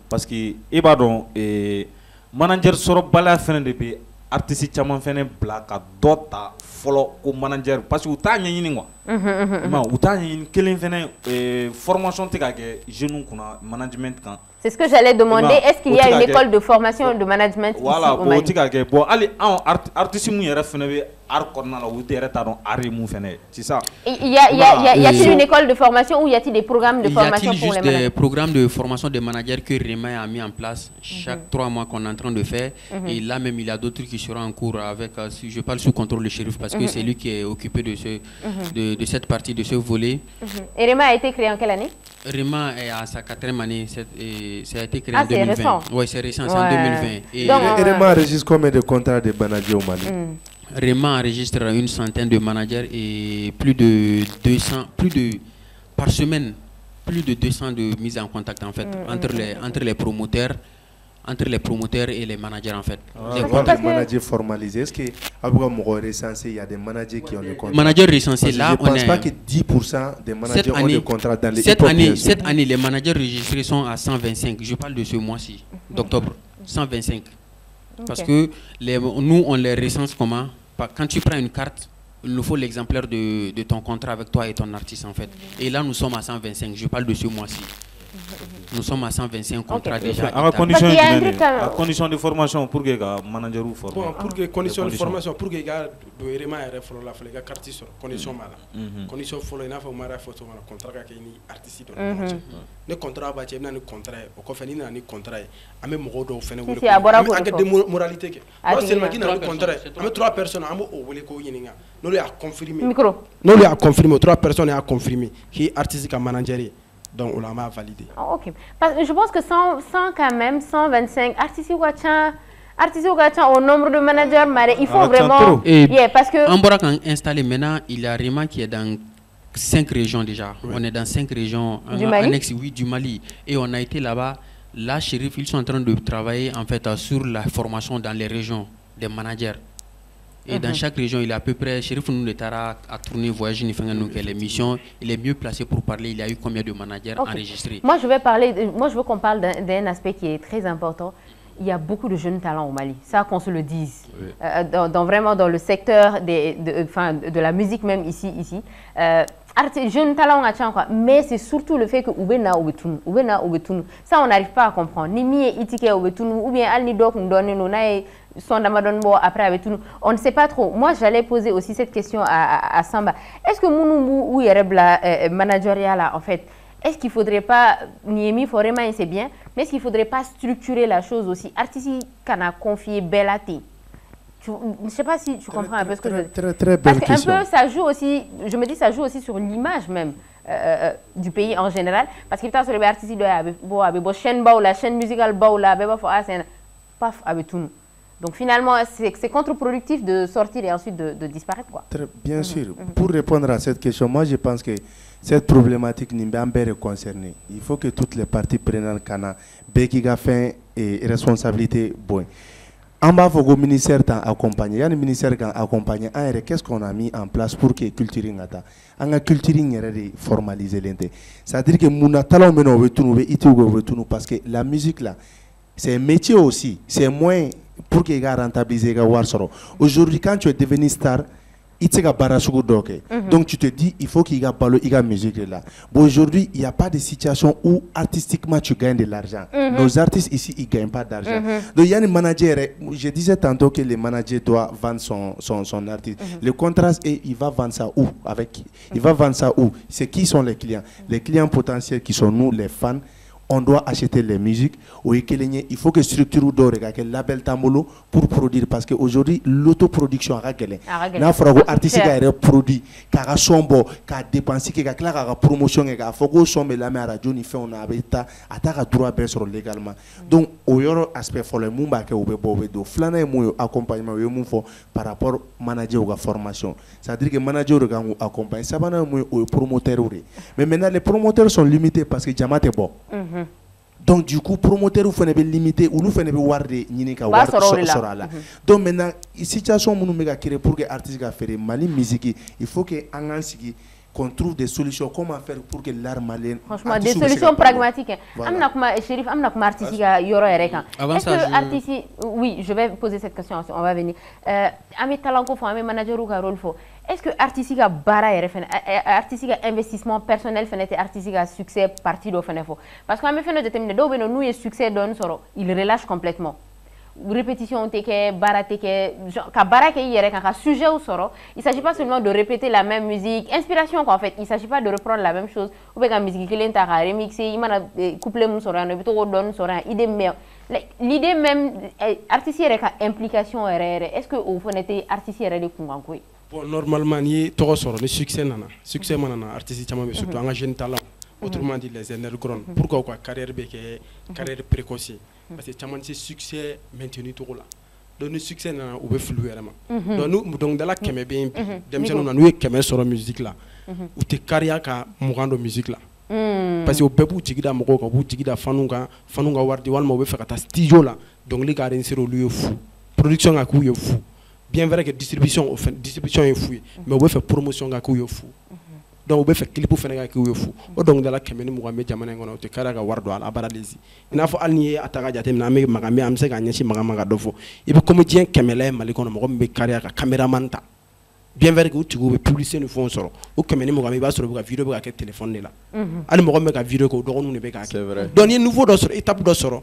parce que ibadon manager soro bala fin depuis artiste chaman fene black dota follow comme manager parce que uta nyini ngwa. Ma uta nyini kelen fene formation te ka ke jeune kuna management kan. C'est ce que j'allais demander. Est-ce qu'il y a une école de formation de management ici au Mali? Voilà, bon, allez, artiste mu yere fene be art corner la ou tere ta don art mu fene. C'est ça. Y a-t-il une école de formation ou y a-t-il des programmes de formation pour les managers? Il y a des programmes de formation des managers que REMA a mis en place chaque 3 mois qu'on est en train de faire. Et là même, il y a d'autres qui seront en cours avec, si je parle sous contrôle de Chérif parce que c'est lui qui est occupé de cette partie, de ce volet. Et REMA a été créé en quelle année? REMA est à sa 4e année. Ça a été créé en 2020. Oui, c'est récent, c'est en 2020. Et REMA enregistre combien de contrats de managers au Mali? REMA enregistre une centaine de managers et plus de 200, par semaine, plus de 200 de mises en contact en fait entre les promoteurs entre les promoteurs et les managers en fait. Les managers formalisés, est-ce qu'il y a des managers qui ont le contrat? Managers recensés, là, je ne pense pas que 10% des managers ont le contrat dans les cette année, les managers registrés sont à 125. Je parle de ce mois-ci, d'octobre, 125. Parce que nous, on les recense comment? Quand tu prends une carte, il nous faut l'exemplaire de ton contrat avec toi et ton artiste en fait. Et là, nous sommes à 125. Je parle de ce mois-ci. Nous sommes à 125 contrats déjà. À condition de formation pour que les managers vous forment. Pour que condition de formation, pour que les gens la carte sur condition condition follow ina fa mara photo mara contrat ka ni artiste ne contrat ba che na ni contrat o ko feni na ni contrat ame mo do fene wole ko de moralité ke non seulement qui na contrat ame 3 personnes ame o wole ko yininga no le a confirmer micro no le a confirmer 3 personnes a confirmer qui artiste ka manager. Donc, on l'a validé. Oh, ok. Parce que je pense que 100 quand même, 125, artistes au nombre de managers, il faut vraiment... parce que... En Borak installé maintenant, il y a Rima qui est dans 5 régions déjà. Oui. On est dans 5 régions. Du Mali? Annexe, oui, du Mali. Et on a été là-bas. Là, Chérif, ils sont en train de travailler en fait sur la formation dans les régions des managers. Et dans chaque région, il est à peu près, Chérif nous à tourner, voyager, les missions, il est mieux placé pour parler. Il y a eu combien de managers enregistrés? Moi, je veux qu'on parle d'un aspect qui est très important. Il y a beaucoup de jeunes talents au Mali, ça qu'on se le dise. Oui. Vraiment dans le secteur de la musique même ici. Jeunes talents, mais c'est surtout le fait que ça on n'arrive pas à comprendre. Ou bien on ne sait pas trop. Moi, j'allais poser aussi cette question à Samba. Est-ce que Mounoumou ou Yerebla managérial, en fait, est-ce qu'il ne faudrait pas, Niemi, Forema, c'est bien, mais est-ce qu'il ne faudrait pas structurer la chose aussi? Artiste qu'on a confié Bellati. Je ne sais pas si tu comprends un peu ce que je veux dire. Très belle question. Parce qu'un peu, ça joue aussi, je me dis, ça joue aussi sur l'image même du pays en général. Parce que sur les artistes, la chaîne musicale, paf, avec tout. Donc finalement, c'est contre-productif de sortir et ensuite de disparaître, quoi. Bien sûr. Pour répondre à cette question, moi je pense que cette problématique n'est pas concernée. Il faut que toutes les parties prennent le canal. Bekiga fait et responsabilité, bon. En bas, il faut que le ministère t'accompagne. Il y a un ministère qui accompagne. Qu'est-ce qu'on a mis en place pour que la culture soit formalisée? C'est-à-dire que nous avons parce que la musique, là, c'est un métier aussi. C'est moins pour que les gens rentabilisent. Aujourd'hui, quand tu es devenu star, donc tu te dis, il faut qu'il y ait la musique là. Bon, aujourd'hui, il n'y a pas de situation où artistiquement tu gagnes de l'argent. Nos artistes ici, ils ne gagnent pas d'argent. Donc il y a un manager, je disais tantôt que le manager doit vendre son artiste. Le contrat, il va vendre ça où? Avec qui? Il va vendre ça où? C'est qui sont les clients? Les clients potentiels qui sont nous, les fans. On doit acheter les musiques. Il faut que structure le label Tambolo pour produire. Parce qu'aujourd'hui, l'autoproduction a gagné. Il faut que l'artiste ait produit, qu'il ait son bon, qu'il ait dépensé, qu'il ait la promotion, qu'il faut que son la radio, il fait un habitat, il droit à légalement. Donc, il y a un aspect fort, le monde qui est flané accompagnement par rapport au manager ou à la formation. C'est-à-dire que le manager accompagne, ça va être promoteur. Mais maintenant, les promoteurs sont limités parce que Jamat est bon. Donc du coup promoteur faut limiter ou nous faut warder ñinika war sorala. Donc maintenant situation nous méga créer pour que artiste ga faire Mali musique il faut que qu'on trouve des solutions comment faire pour que l'art malien franchement des solutions pragmatiques. Amna kuma Chérif amna kuma artiste ga yoro ereka. Est-ce que artiste oui, je vais poser cette question on va venir. Ami talent ko fo ami manager ou ga rôle fo. Est-ce que artistique a bara artistique a investissement personnel fenêtre artistique a succès parti do fenefo parce que fait notre déterminer do beno nous succès donne soro il relâche complètement répétition teke bara teke ka bara ke yere ka sujet au soro il s'agit pas seulement de répéter la même musique inspiration quoi en fait il s'agit pas de reprendre la même chose ou bien musique que l'enta remixer il m'a coupler mon soro no bito donne soro idée mais l'idée même artiste yere ka implication est-ce que au fenêtre artiste yere de kungankoy. Bon, normalement, ni toro soro ni succès manana artiste chama mais surtout un jeune talent autrement dit les underground pourquoi quoi carrière carrière précoce parce que chama c'est succès maintenu tout là donc le succès nana ou be flou vraiment donc dans la kembe bien dem nous nous kembe soro musique là ou te carrière ka mugando musique là parce que au bɛɛ b'u jigi da mɔgɔw kan, u b'u jigi da fanu kan wari di walima u bɛ fɛ ka taa studio la dɔnkili ka réussir olu ye fu, production ka k'u ye fu, bien vrai que distribution ye fu ye mais u bɛ fɛ promotion ka k'u ye fu, donc u bɛ fɛ clip fana ka k'u ye fu. O dɔnkilidala 100 ni 20 bɛ jamana in kɔnɔ o tɛ kariya ka wari don a la abadalezi, i n'a fɔ hali n'i ye a ta ka jateminɛ an bɛ se ka ɲɛsin Magan ma ka dɔ fɔ, i bɛ comédien 100 la ye Mali kɔnɔ mɔgɔ min bɛ kariya ka caméraman ta, bien vrai que u tigiw bɛ publicité ni fɛnw sɔrɔ o 100 ni 20 i b'a sɔrɔ u bɛ ka vidéo bɛ ka kɛ téléphone de la, hali mɔgɔ min bɛ ka vidéo kɛ o dɔgɔninw de bɛ k'a kɛ, donc ni nouveau dɔ sɔrɔ étape dɔ sɔrɔ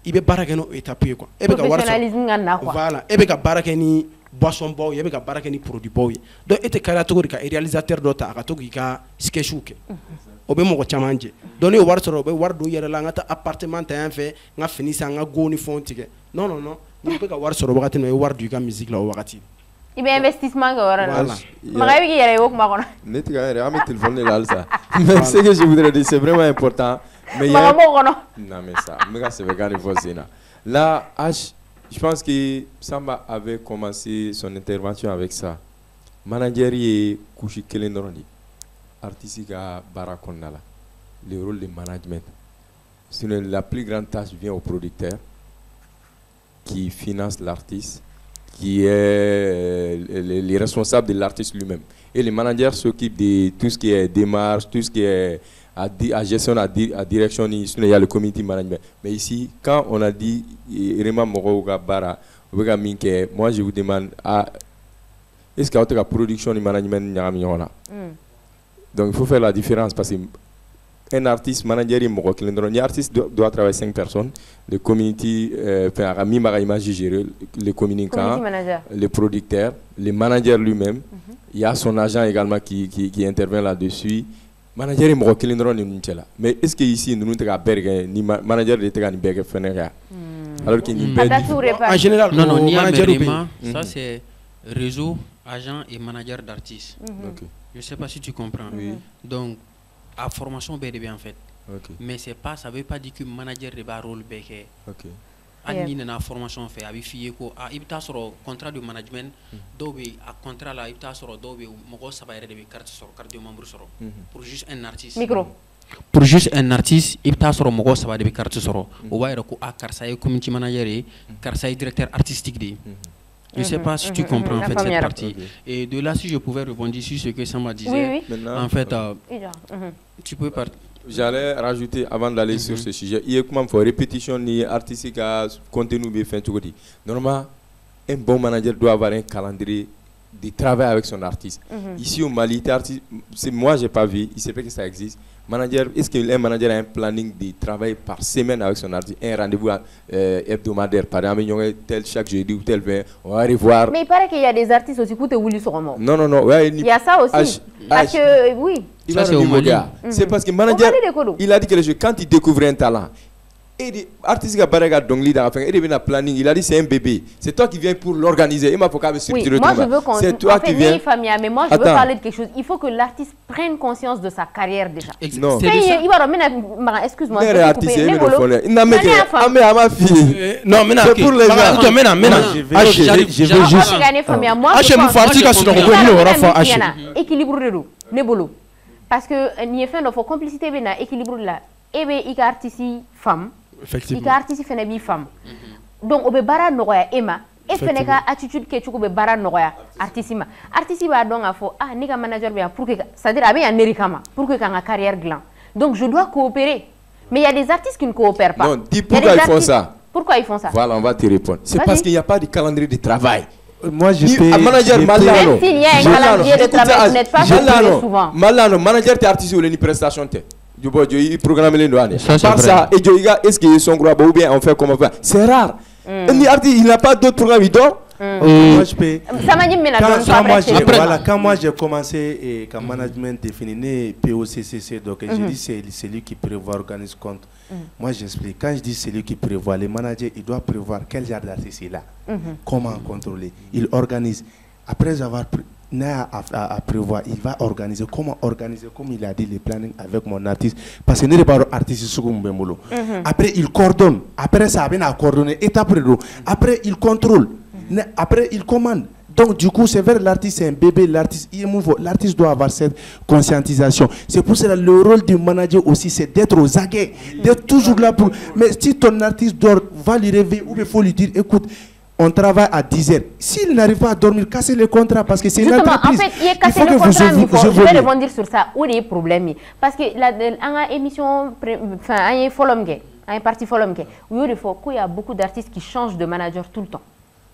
i bɛ baara kɛ n'o étape ye quoi, e bɛ ka wari sɔrɔ, voilà, e bɛ ka baara kɛ ni boisson baw ye, e bɛ ka baara kɛ ni produit baw ye, donc e tɛ kariya cogo di ka réalisateur dɔ ta a ka to k'i ka sketchiw kɛ, o bɛ mɔgɔ caman jɛ, donc ni wari sɔrɔ o bɛ wari don i yɛrɛ la, n ka taa appartement ta yan fɛ n ka fini san n ka go ni fɛnw tigɛ, non non non, n'i bɛ ka wari sɔrɔ wagati min na i ye wari don i ka musique la o wagati. I bɛ investissement kɛ o yɔrɔ la, Magan i bɛ k'i yɛrɛ ye o kuma kɔnɔ. Ne tɛ ka yɛrɛ, an bɛ téléphone de la halisa, mais ce que je voudrais dire c'est vraiment important. Mais Magan b'o kɔnɔ. Non mais ça, n bɛ ka sɛbɛnkan de fɔ sen na. Là, H, je pense que Samba avait commencé son intervention avec ça. Manager ye couche kelen dɔrɔn de, artiste ka baara kɔnɔna la, le rôle de management. Sinon la plus grande tâche vient au producteur qui finance l'artiste, qui est les responsables de l'artiste lui-même. Et les managers s'occupent de tout ce qui est démarche, tout ce qui est à gestion, à direction, il y a le community management. Mais ici, quand on a dit vraiment moi je vous demande, est-ce qu'il y a une production et management? Donc il faut faire la différence parce qu'un artiste, manager, un artiste doit travailler 5 personnes. Le community, le communicant, le producteur, le manager lui-même. Il y a son agent également qui intervient là-dessus. Manager est mort mais est-ce que ici nous avons ni manager de Tegan Berg alors qu'il en général non manager ça c'est réseau agent et manager d'artistes. Je sais pas si tu comprends. Donc à formation bien en fait. Mais c'est pas, ça veut pas dire que manager de ba rôle béké. Ani na formation fait abi fiye ko il ta soro contrat de management do be a contrat là il ta soro do be moko sabayere de be carte soro carte de membre soro pour juste un artiste micro pour juste un artiste il ta soro moko sabayere de be carte soro o wa ko a karsa e community manager e karsa e directeur artistique de. Je ne sais pas si tu comprends en fait cette partie. Et de là, si je pouvais rebondir sur ce que Samba disait, en fait, tu peux partir. J'allais rajouter avant d'aller sur ce sujet. Il y a comment faire répétition ni artistique contenu bien fait tout. Normalement, un bon manager doit avoir un calendrier de travail avec son artiste. Ici au Mali, moi j'ai pas vu, il sait pas que ça existe. Manager, est-ce qu'un manager a un planning de travail par semaine avec son artiste, un rendez-vous hebdomadaire, par exemple, tel chaque jeudi ou tel 20, on va revoir. Mais il paraît qu'il y a des artistes aussi qui te voulu sur un Non, non, non. Ouais, il y a ça aussi. Parce que, oui. Ça, c'est au Mali. C'est parce que le manager, il a dit que quand il découvre un talent, et l'artiste qui a dongli dans la fin, il a planning, il a dit c'est un bébé. C'est toi qui viens pour l'organiser. Il m'a fait structurer. Moi je veux qu'on c'est toi qui viens. Mais moi je veux parler de quelque chose. Il faut que l'artiste prenne conscience de sa carrière déjà. Non. Il va remettre. Excuse-moi. Non, mais c'est pour les gens. Je veux juste. Équilibre nebolo. Parce que n'y a fait de complicité bena équilibre là. Ebe i ka artiste femme effectivement i ka artiste fene bi femme donc o be bara nogoya ema e fene ka attitude ke chuko be bara nogoya artiste ba donc a fo ni ka manager be pour que c'est-à-dire abe ya nerikama pour que ka carrière gland donc je dois coopérer mais il y a des artistes qui ne coopèrent pas. Non, dis pourquoi ils font ça. Pourquoi ils font ça? Voilà, on va te répondre. C'est parce qu'il n'y a pas de calendrier de travail. Moi j'étais manager Malano. Même s'il y a un calendrier de travail, vous n'êtes pas souvent. Malano, manager t'es artiste ou les prestations t'es. Du bon, il programme les douanes. Par ça, et Joïga, est-ce qu'ils sont gros ou bien on fait comment faire? C'est rare. Il n'a pas d'autres programmes, il dort. Moi je peux. Quand moi j'ai commencé comme management défini POCCC, donc j'ai dit c'est lui qui prévoit, organise compte. Moi j'explique. Quand je dis c'est lui qui prévoit, le manager il doit prévoir quel genre d'artiste il a, comment contrôler. Il organise. Après avoir à prévoir, il va organiser, comment organiser, comme il a dit, les plannings avec mon artiste. Parce que n'est pas artiste après il coordonne, après ça vient à coordonner étape après il contrôle, après il commande. Donc du coup, c'est vers l'artiste, c'est un bébé, l'artiste doit avoir cette conscientisation. C'est pour cela le rôle du manager aussi, c'est d'être aux aguets, d'être toujours là pour... Mais si ton artiste dort, va lui réveiller ou il faut lui dire, écoute, on travaille à 10 heures. S'il n'arrive pas à dormir, cassez le contrat parce que c'est une entreprise. En fait, il y a cassé le contrat, je vais rebondir sur ça. Où est le problème? Parce que la émission, enfin, il y a un parti folomke, où il y a beaucoup d'artistes qui changent de manager tout le temps.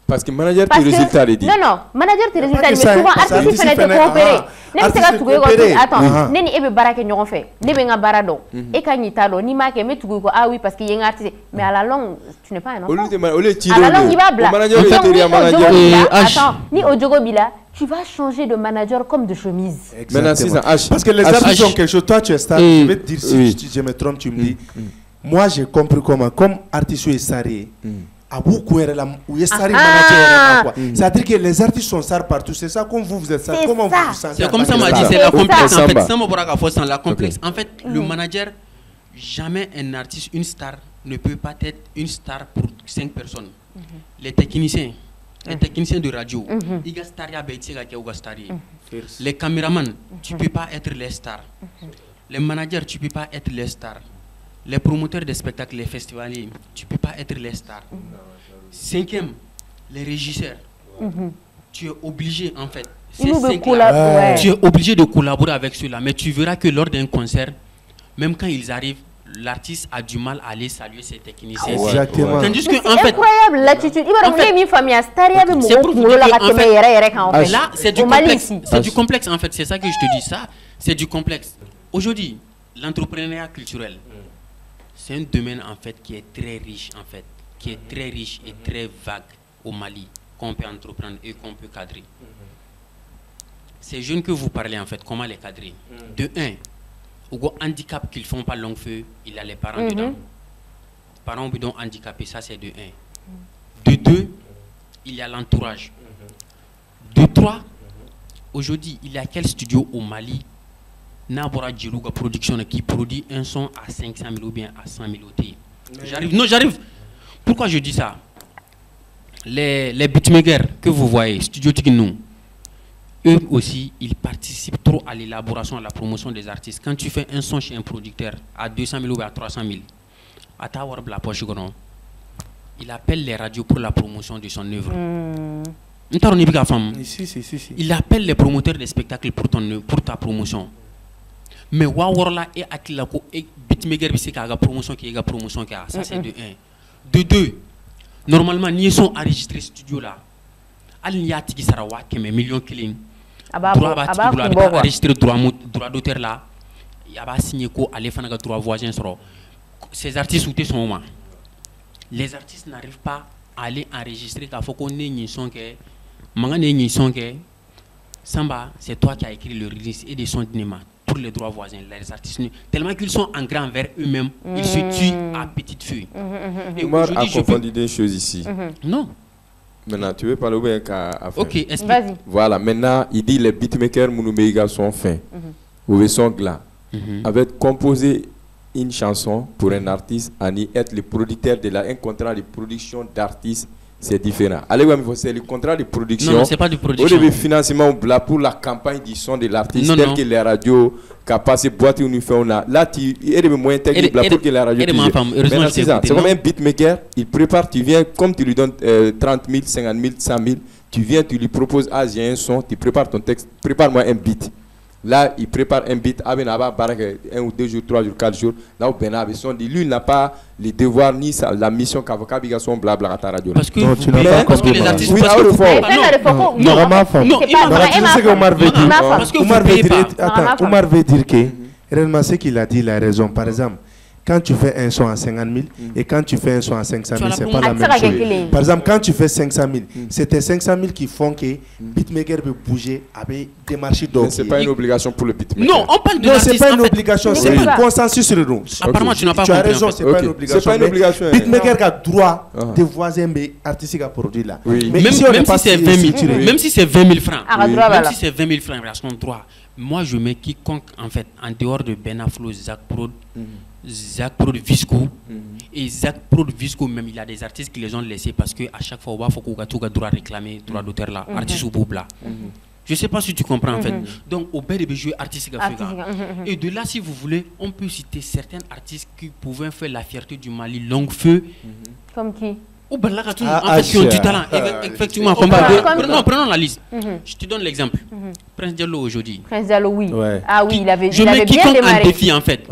Parce que manager tes résultats les dit. Non, manager tes résultats, mais souvent artiste fenêtre coopéré. Même si tu coopéré, attends, neni ebe barake ñoxon fait, ne be nga barado, et quand ni talo ni make mais tu go ah oui parce qu'il y a un artiste, mais à la longue tu n'es pas un enfant. À la longue il va bla. Attends, ni Odjogo Bila, tu vas changer de manager comme de chemise. Exactement. Parce que les artistes ont quelque chose, toi tu es star, je vais te dire si je me trompe, tu me dis. Moi j'ai compris comment, comme artiste est staré. C'est-à-dire que les artistes sont stars partout. C'est ça comme vous êtes stars. Comment vous vous sentez? C'est comme ça m'a dit, c'est la complexe en fait. Ça m'a dit la complexe. En fait, le manager, jamais un artiste, une star, ne peut pas être une star pour 5 personnes. Les techniciens de radio, les caméramans, tu ne peux pas être les stars. Les managers, tu ne peux pas être les stars. Les promoteurs de spectacles, les festivaliers, tu ne peux pas être les stars. 5e, les régisseurs. Tu es obligé, en fait. Tu es obligé de collaborer avec ceux-là. Mais tu verras que lors d'un concert, même quand ils arrivent, l'artiste a du mal à aller saluer ses techniciens. Exactement. Tandis que, c'est incroyable l'attitude. Là, c'est du complexe. C'est du complexe, en fait. C'est ça que je te dis. Ça, c'est du complexe. Aujourd'hui, l'entrepreneuriat culturel, c'est un domaine en fait qui est très riche et très vague au Mali, qu'on peut entreprendre et qu'on peut cadrer. Ces jeunes que vous parlez en fait, comment les cadrer? De un, au handicap qu'ils font pas long feu, il a les parents dedans. Les parents bidon handicapés, ça c'est de un. De deux, il y a l'entourage. De trois, aujourd'hui, il y a quel studio au Mali? Nabora Djirouga Production qui produit un son à 500 000 ou bien à 100 000 OT. J'arrive. Pourquoi je dis ça? Les beatmakers que vous voyez, Studio Tikinou, eux aussi, ils participent trop à l'élaboration, à la promotion des artistes. Quand tu fais un son chez un producteur à 200 000 ou à 300 000, à Tawar la poche, il appelle les radios pour la promotion de son œuvre. Il appelle les promoteurs des spectacles pour ta promotion. Mais Wawarla et Akilako et Bitmaker c'est la promotion qui est promotion qui a ça c'est de 1. De 2. Normalement ils sont enregistrés studio là. Al niati qui sera wa keme million killing. Droit enregistré droit d'auteur là. Il a signé ko aller faire un droit voisin sur ces artistes où sont moment. Les artistes n'arrivent pas à aller enregistrer car faut qu'on ait une son que mangane une son que Samba c'est toi qui as écrit le release et des sons de cinéma. Pour les droits voisins, les artistes, tellement qu'ils sont en grand vers eux-mêmes, ils se tuent à petite feuille. Omar a confondu des choses ici. Non. Maintenant, tu veux parler au cas à faire. Ok, explique. Voilà, maintenant, il dit les beatmakers Mounouméga sont fins, ou sont glas. Avec composé une chanson pour un artiste, Ani être le producteur de un contrat de production d'artiste. C'est différent. Allez, c'est le contrat de production. Non, c'est pas de production. Au début, financement pour la campagne du son de l'artiste, tel que les radios, capables de boîte où nous faisons là. Là, tu es le moyen technique pour que la radio. C'est comme un beatmaker, il prépare, tu viens, comme tu lui donnes 30 000, 50 000, 100 000, tu viens, tu lui proposes, ah, j'ai un son, tu prépares ton texte, prépare-moi un beat. Là, il prépare un beat, un ou 2 jours, 3 jours, 4 jours. Là, où lui, il n'a pas les devoirs ni la mission qu'avocat son blabla à ta radio. Parce que les artistes. Oui, Omar veut dire que réellement ce qu'il a dit, il a raison. Par exemple, quand tu fais un son à 50 000 et quand tu fais un son à 500 000, c'est pas la même chose. Par exemple, quand tu fais 500 000, c'était 500 000 qui font que beatmaker peut bouger avec des marchés d'or. C'est pas une obligation pour le beatmaker. Non, on parle de l'artiste. Non, c'est pas une obligation, c'est un consensus sur le nom. Apparemment, tu n'as pas compris. Tu as raison, c'est pas une obligation. C'est pas une obligation. Beatmaker a droit de voisin mais artistique à produire là. Même si c'est 20 000, même si c'est 20 000 francs, même si c'est 20 000 francs, il a son droit. Moi, je mets quiconque, en fait, en dehors de Benaflo, Zach Prod, Zach Pro de Visco. Et Zach Pro de Visco, même, il y a des artistes qui les ont laissés parce qu'à chaque fois, il faut qu'on ait droit réclamer, droit d'auteur là, artiste ou boub là. Je ne sais pas si tu comprends en fait. Donc, au bel de jouer artistique africain. Et de là, si vous voulez, on peut citer certains artistes qui pouvaient faire la fierté du Mali, Longue Feu. Comme qui? Ou ben là, en fait, qui ont du talent. Effectivement, prenons la liste. Je te donne l'exemple. Prince Diallo aujourd'hui. Prince Diallo, oui. Ouais. Ah oui, il avait je bien mets quiconque démarré. en défi en fait.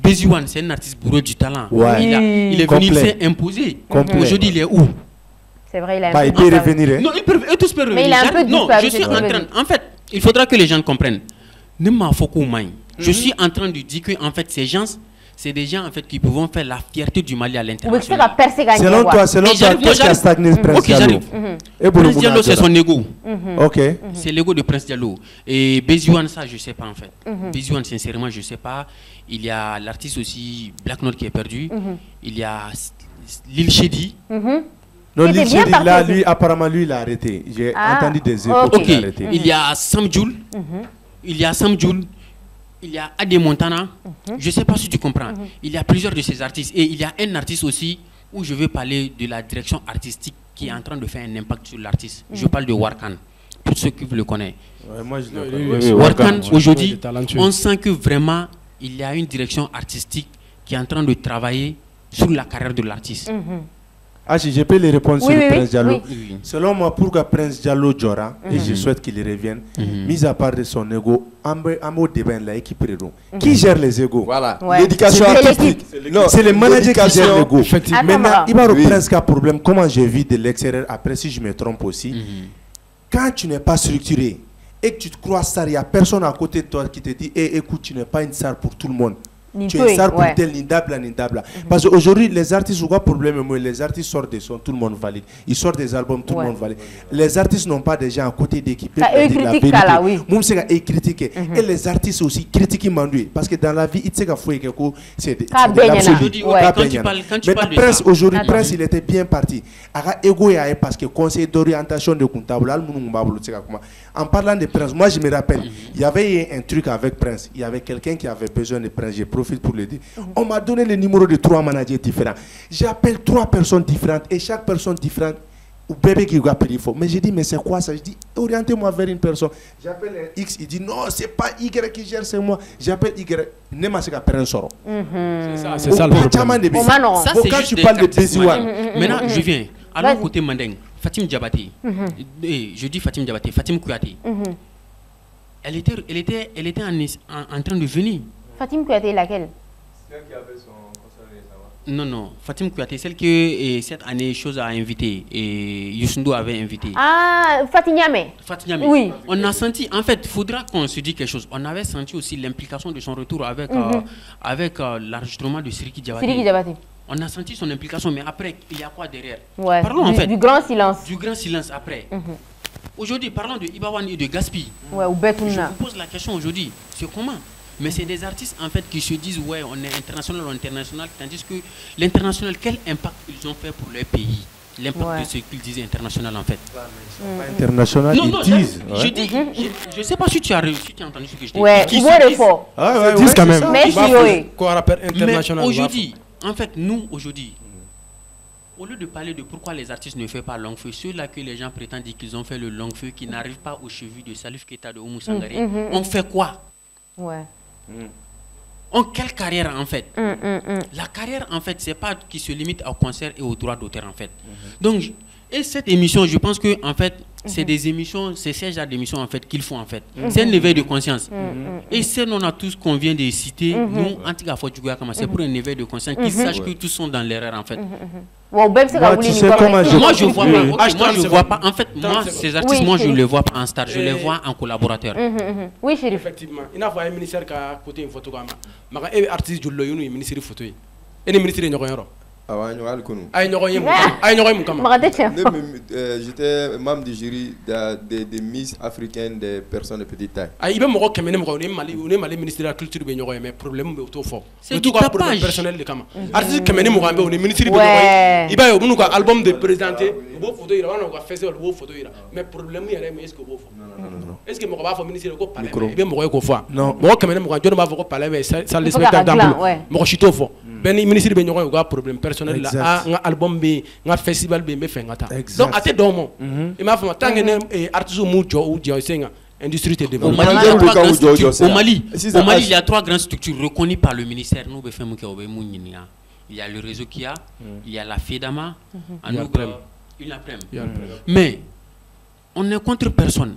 Béziouane, c'est un artiste bourré du talent. Ouais. Il est venu, il s'est imposé. Aujourd'hui, il est où? C'est vrai, il a Bah, il peut revenir. Non, ils peuvent tous peuvent revenir. Mais il a un peu Non, disparu, je suis c'est en ce que train. En fait, il faudra que les gens comprennent. Ne m'en faut qu'au main. Je suis en train de dire que en fait, ces gens, c'est des gens en fait qui peuvent faire la fierté du Mali à l'international. Selon toi, qu'est-ce qui a stagné Prince Diallo? Prince Diallo, c'est son ego. Ok. C'est l'ego de Prince Diallo. Et Béziouane, ça, je ne sais pas en fait. Béziouane, sincèrement, je ne sais pas. Il y a l'artiste aussi Black Note qui est perdu. Il y a Lil Shady. Non, Lil Shady, là, lui, apparemment, lui, il a arrêté. J'ai entendu des échos qu'il a arrêté. Il y a Sam Joule. Il y a Sam Joule. Il y a Ade Montana. Je ne sais pas si tu comprends. Il y a plusieurs de ces artistes. Et il y a un artiste aussi où je veux parler de la direction artistique qui est en train de faire un impact sur l'artiste. Je parle de Warkan. Pour ceux qui le connaissent. Ouais, moi, je le connais. Warkan, aujourd'hui, on sent que vraiment, il y a une direction artistique qui est en train de travailler sur la carrière de l'artiste. Ah, si je peux les répondre sur Prince Diallo. Oui. Selon moi, pourquoi Prince Diallo Djora, et je souhaite qu'il revienne, mis à part de son ego, Ambo Deben, la équipe Préron. Qui gère les égos? Voilà. Ouais. L'éducation artistique. C'est les managers qui gèrent l'ego. Maintenant, il va oui. presque un problème. Comment je vis de l'extérieur, après, si je me trompe aussi, quand tu n'es pas structuré et que tu te crois star, il n'y a personne à côté de toi qui te dit écoute, tu n'es pas une star pour tout le monde. Tu es star pour tel, Nindabla. Parce qu'aujourd'hui, les artistes, ont quoi problème? Les artistes sortent des sons, tout le monde valide. Ils sortent des albums, tout le monde valide. Les artistes n'ont pas des gens à côté d'équipe. Ils critiquent. Et les artistes aussi critiquent Mandui. Parce que dans la vie, c'est de l'absolu. Mais Prince, aujourd'hui, Prince, il était bien parti. Parce que conseil d'orientation de comptable, en parlant de Prince, moi je me rappelle, il y avait un truc avec Prince. Il y avait quelqu'un qui avait besoin de Prince. Je profite pour le dire. On m'a donné le numéro de 3 managers différents. J'appelle 3 personnes différentes et chaque personne différente ou bébé qui va payer fort. Mais j'ai dit, mais c'est quoi ça? Je dis, orientez-moi vers une personne. J'appelle un X, il dit, non, c'est pas Y qui gère, c'est moi. J'appelle Y, ne m'a pas un sort. C'est ça le problème. Ça, c'est quand juste tu parles de Béziouane. Maintenant, je viens. Alors, côté Mandeng, Fatim Diabaté. Je dis Fatim Diabaté, Fatim Kouyaté. Elle était en train de venir. Fatim Kouyaté, laquelle? Celle qui avait son concert récemment. Non, Fatim Kouyaté, celle que cette année, chose a invité. Et Youssou avait invité. Ah, Fatigname. Fatigname. Oui. On a senti, en fait, il faudra qu'on se dise quelque chose. On avait senti aussi l'implication de son retour avec l'enregistrement de Siriki Diabaté. On a senti son implication, mais après, il y a quoi derrière? Parlons en fait. Du grand silence. Du grand silence après. Aujourd'hui, parlons de Ibawan et de Gaspi. Ouais, ou Betouna. Je vous pose la question aujourd'hui, c'est comment? Mais c'est des artistes en fait qui se disent ouais, on est international, tandis que l'international, quel impact ils ont fait pour leur pays? L'impact de ce qu'ils disent international en fait. International, ils disent. Je ne sais pas si tu as entendu ce que je dis. Ouais, ils vont le fort. Ils disent quand même. Mais aujourd'hui, en fait, nous aujourd'hui, au lieu de parler de pourquoi les artistes ne font pas long feu, ceux-là que les gens prétendent qu'ils ont fait le long feu, qui n'arrivent pas aux chevilles de Salif Keita de Oumou Sangaré, on fait quoi? En quelle carrière en fait? La carrière en fait, c'est pas qui se limite au concert et aux droits d'auteur en fait. Donc, et cette émission, je pense que en fait, c'est des émissions, c'est ces genres d'émissions en fait qu'ils font en fait. C'est un éveil de conscience. Et si on a tous qu'on vient de citer, nous, Antigua Fodjouga, c'est pour un éveil de conscience, qu'ils sachent que tous sont dans l'erreur en fait. Moi, je vois pas. Moi, je vois pas. En fait, moi, ces artistes, moi, je ne les vois pas en star. Je les vois en collaborateur. Oui, chérie. Effectivement. Il y a un ministère qui a côté une photo. Mais un artiste, je l'ai eu, un ministère de photo. Et le ministère de J'étais membre du jury des Miss africaines des personnes de petite taille. Mais problème c'est du tapage personnel de kama. Artiste kemene mugambe on est ministre de iba yo bunu ko album de présenter bo photo ira wana ko festival bo photo ira mais problème yere mais est-ce que bo non est-ce que mo ba fo ministre ko parler ibe mo ko fo non mo kemene mo ko ba fo parler ça les spectacle mo chito fo ben ministre be ñoko ko problème personnel la nga album be nga festival be me fe ngata donc até domo e ma fa tangene artiste mu jo ou jo senga industrie de développement. Au Mali, il y a 3 grandes structures reconnues par le ministère. Il y a le réseau KIA, il y a la FEDAMA, mais on est contre personne.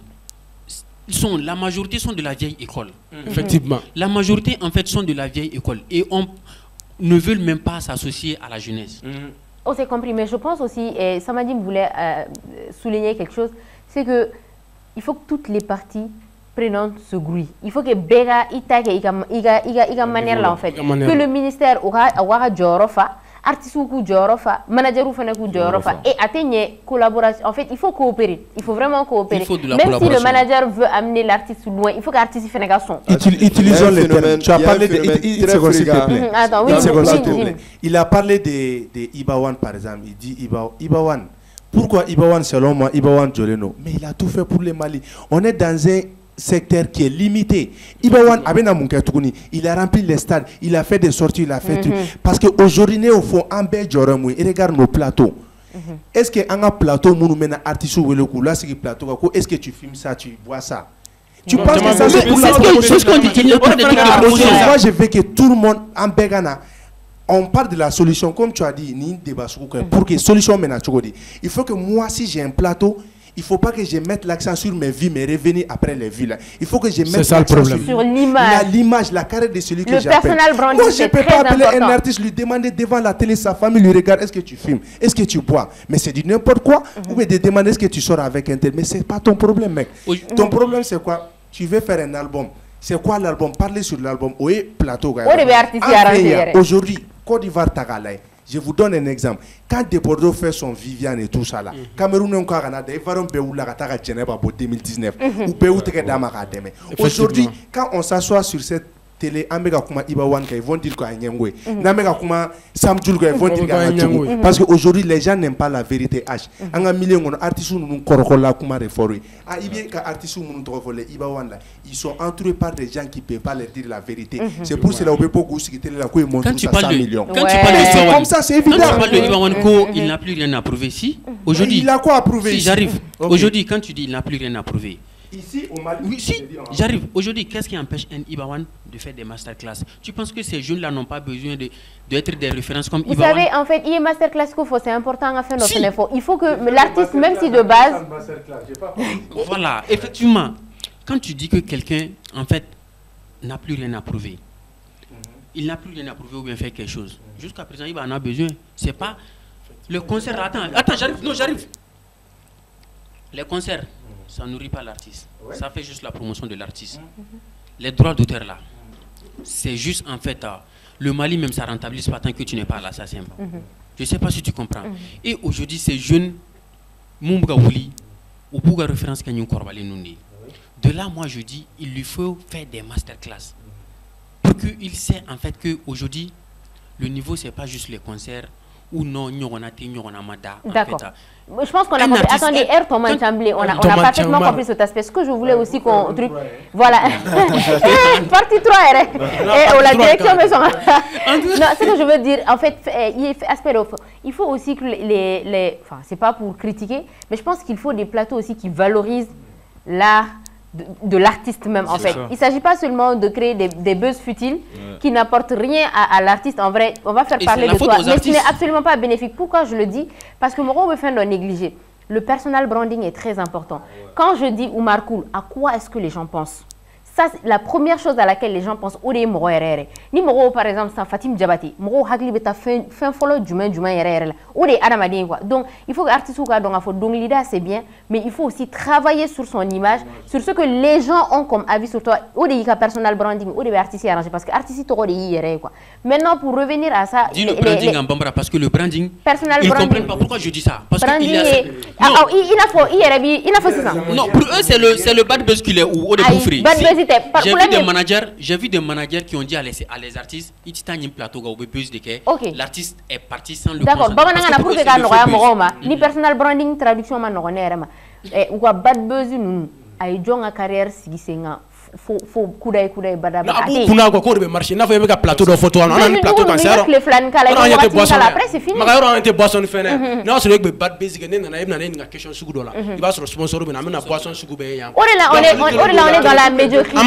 La majorité sont de la vieille école. Effectivement. La majorité en fait sont de la vieille école et on ne veut même pas s'associer à la jeunesse. On s'est compris, mais je pense aussi, et Samadim voulait souligner quelque chose, c'est que il faut que toutes les parties prenantes se grouillent. Il faut que Bega Itake iga manière là en fait. Que le ministère aura Jorofa, artiste ou Jorofa, manager ou Fenaku Jorofa et atteigne collaboration. En fait, il faut coopérer. Il faut vraiment coopérer. Même si le manager veut amener l'artiste loin, il faut que l'artiste fasse un son. Utilisons les termes. Tu as parlé de Attends, oui, il a parlé de Ibawan par exemple. Il dit Ibawan. Pourquoi Ibawan, selon moi, Ibawan Joleno? Mais il a tout fait pour le Mali. On est dans un secteur qui est limité. Ibawan, il a rempli les stades, il a fait des sorties, il a fait tout. Parce qu'aujourd'hui, au fond, il regarde nos plateaux. Est-ce qu'un plateau, artiste ou là, c'est plateau, est-ce que tu filmes ça, tu vois ça? Tu penses que ça, c'est pour la promotion? Moi, je veux que tout le monde en Begana. On parle de la solution, comme tu as dit, pour que solution mène à Tchogodi. Il faut que moi, si j'ai un plateau, il ne faut pas que je mette l'accent sur mes vues, mes revenus après les vues. Là. Il faut que je mette l'accent sur l'image, la carrière de celui que j'appelle. Le personal branding, moi, je ne peux pas appeler un artiste, lui demander devant la télé, sa famille lui regarde, est-ce que tu filmes, est-ce que tu bois. Mais c'est du n'importe quoi. Ou bien de demander est-ce que tu sors avec un tel. Mais ce n'est pas ton problème, mec. Ton problème, c'est quoi? Tu veux faire un album. C'est quoi l'album? Parlez sur l'album. Oui, plateau. Aujourd'hui, Côte d'Ivoire, Tagalay. Je vous donne un exemple. Quand Debordeaux fait son Viviane et tout ça là, Cameroun Canada, ils vont faire Genève pour 2019. Aujourd'hui, quand on s'assoit sur cette télé, ils vont dire que parce qu'aujourd'hui, les gens n'aiment pas la vérité. Ils sont entourés par des gens qui ne peuvent pas leur dire la vérité. C'est pour cela qu'on peut quand tu parles de comme ça, c'est évident. Quand tu parles de Ibawanko, il n'a plus rien à prouver. Si, aujourd'hui, il a quoi à prouver? Si, j'arrive. Aujourd'hui, quand tu dis il n'a plus rien à prouver. Ici, au Mali, oui, si, j'arrive. Aujourd'hui, qu'est-ce qui empêche un Ibawan de faire des masterclass? Tu penses que ces jeunes-là n'ont pas besoin d'être des références comme Ibawan? Vous savez, en fait, il y a masterclass qu'il faut, c'est important à faire notre info. Il faut que l'artiste, même si de base... Voilà, effectivement. Quand tu dis que quelqu'un, en fait, n'a plus rien à prouver, il n'a plus rien à prouver ou bien faire quelque chose. Jusqu'à présent, il en a besoin. C'est pas... Le concert... Attends, j'arrive. Non, j'arrive. Les concerts... Ça ne nourrit pas l'artiste. Ouais. Ça fait juste la promotion de l'artiste. Les droits d'auteur là, c'est juste en fait, le Mali même ça rentabilise pas tant que tu n'es pas l'assassin. Je ne sais pas si tu comprends. Et aujourd'hui, ces jeunes, Mumbuga Wuli, ou Bouga référence Kanyon Korbale Nundi. De là, moi je dis, il lui faut faire des masterclass. Pour qu'il sait en fait qu'aujourd'hui, le niveau, c'est pas juste les concerts. Ou non, d'accord. Je pense qu'on a compris. Attendez, R. Thomas Chamblé, on a parfaitement compris cet aspect. Ce que je voulais aussi qu'on truc. Voilà. Partie 3, et la direction de son. Non, ce que je veux dire, en fait, il faut aussi que les. Enfin, c'est pas pour critiquer, mais je pense qu'il faut des plateaux aussi qui valorisent l'art de l'artiste même en fait. Il ne s'agit pas seulement de créer des buzz futiles qui n'apportent rien à l'artiste. En vrai, on va faire parler de toi, mais ce n'est absolument pas bénéfique. Pourquoi je le dis? Parce que on me fait de négliger. Le personal branding est très important. Quand je dis Oumar Koul, à quoi est-ce que les gens pensent? Ça, c'est la première chose à laquelle les gens pensent. Ni moro par exemple, ça Fatim Diabaté, moro hagli beta fin follow jumain yere la. Ode adamadin quoi. Donc il faut que artiste ou donc l'idée c'est bien, mais il faut aussi travailler sur son image, sur ce que les gens ont comme avis sur toi. Ode yika personal branding, ode artiste arrangé parce que artiste to yere quoi. Maintenant pour revenir à ça, dis le branding en bambara parce que le branding personal ils branding. comprennent pas pourquoi je dis ça parce que il a fait ça. Non, pour eux c'est le bad buzz qu'il est ou ode boufri. J'ai vu des managers qui ont dit à les artistes, ils t'ont plateau l'artiste est parti sans le d'accord, ni personal branding traduction man ou bad buzz ay jonga carrière sigisenga faut kudai bada kuna ko be marché na fa be ka plateau do photo on a un plateau kan ça après c'est fini magayoro on était boisson fene na so be bad basic ne na ibna ne nga question sugu do la il va se sponsor be na mena boisson sugu be ya on est dans la médiocrité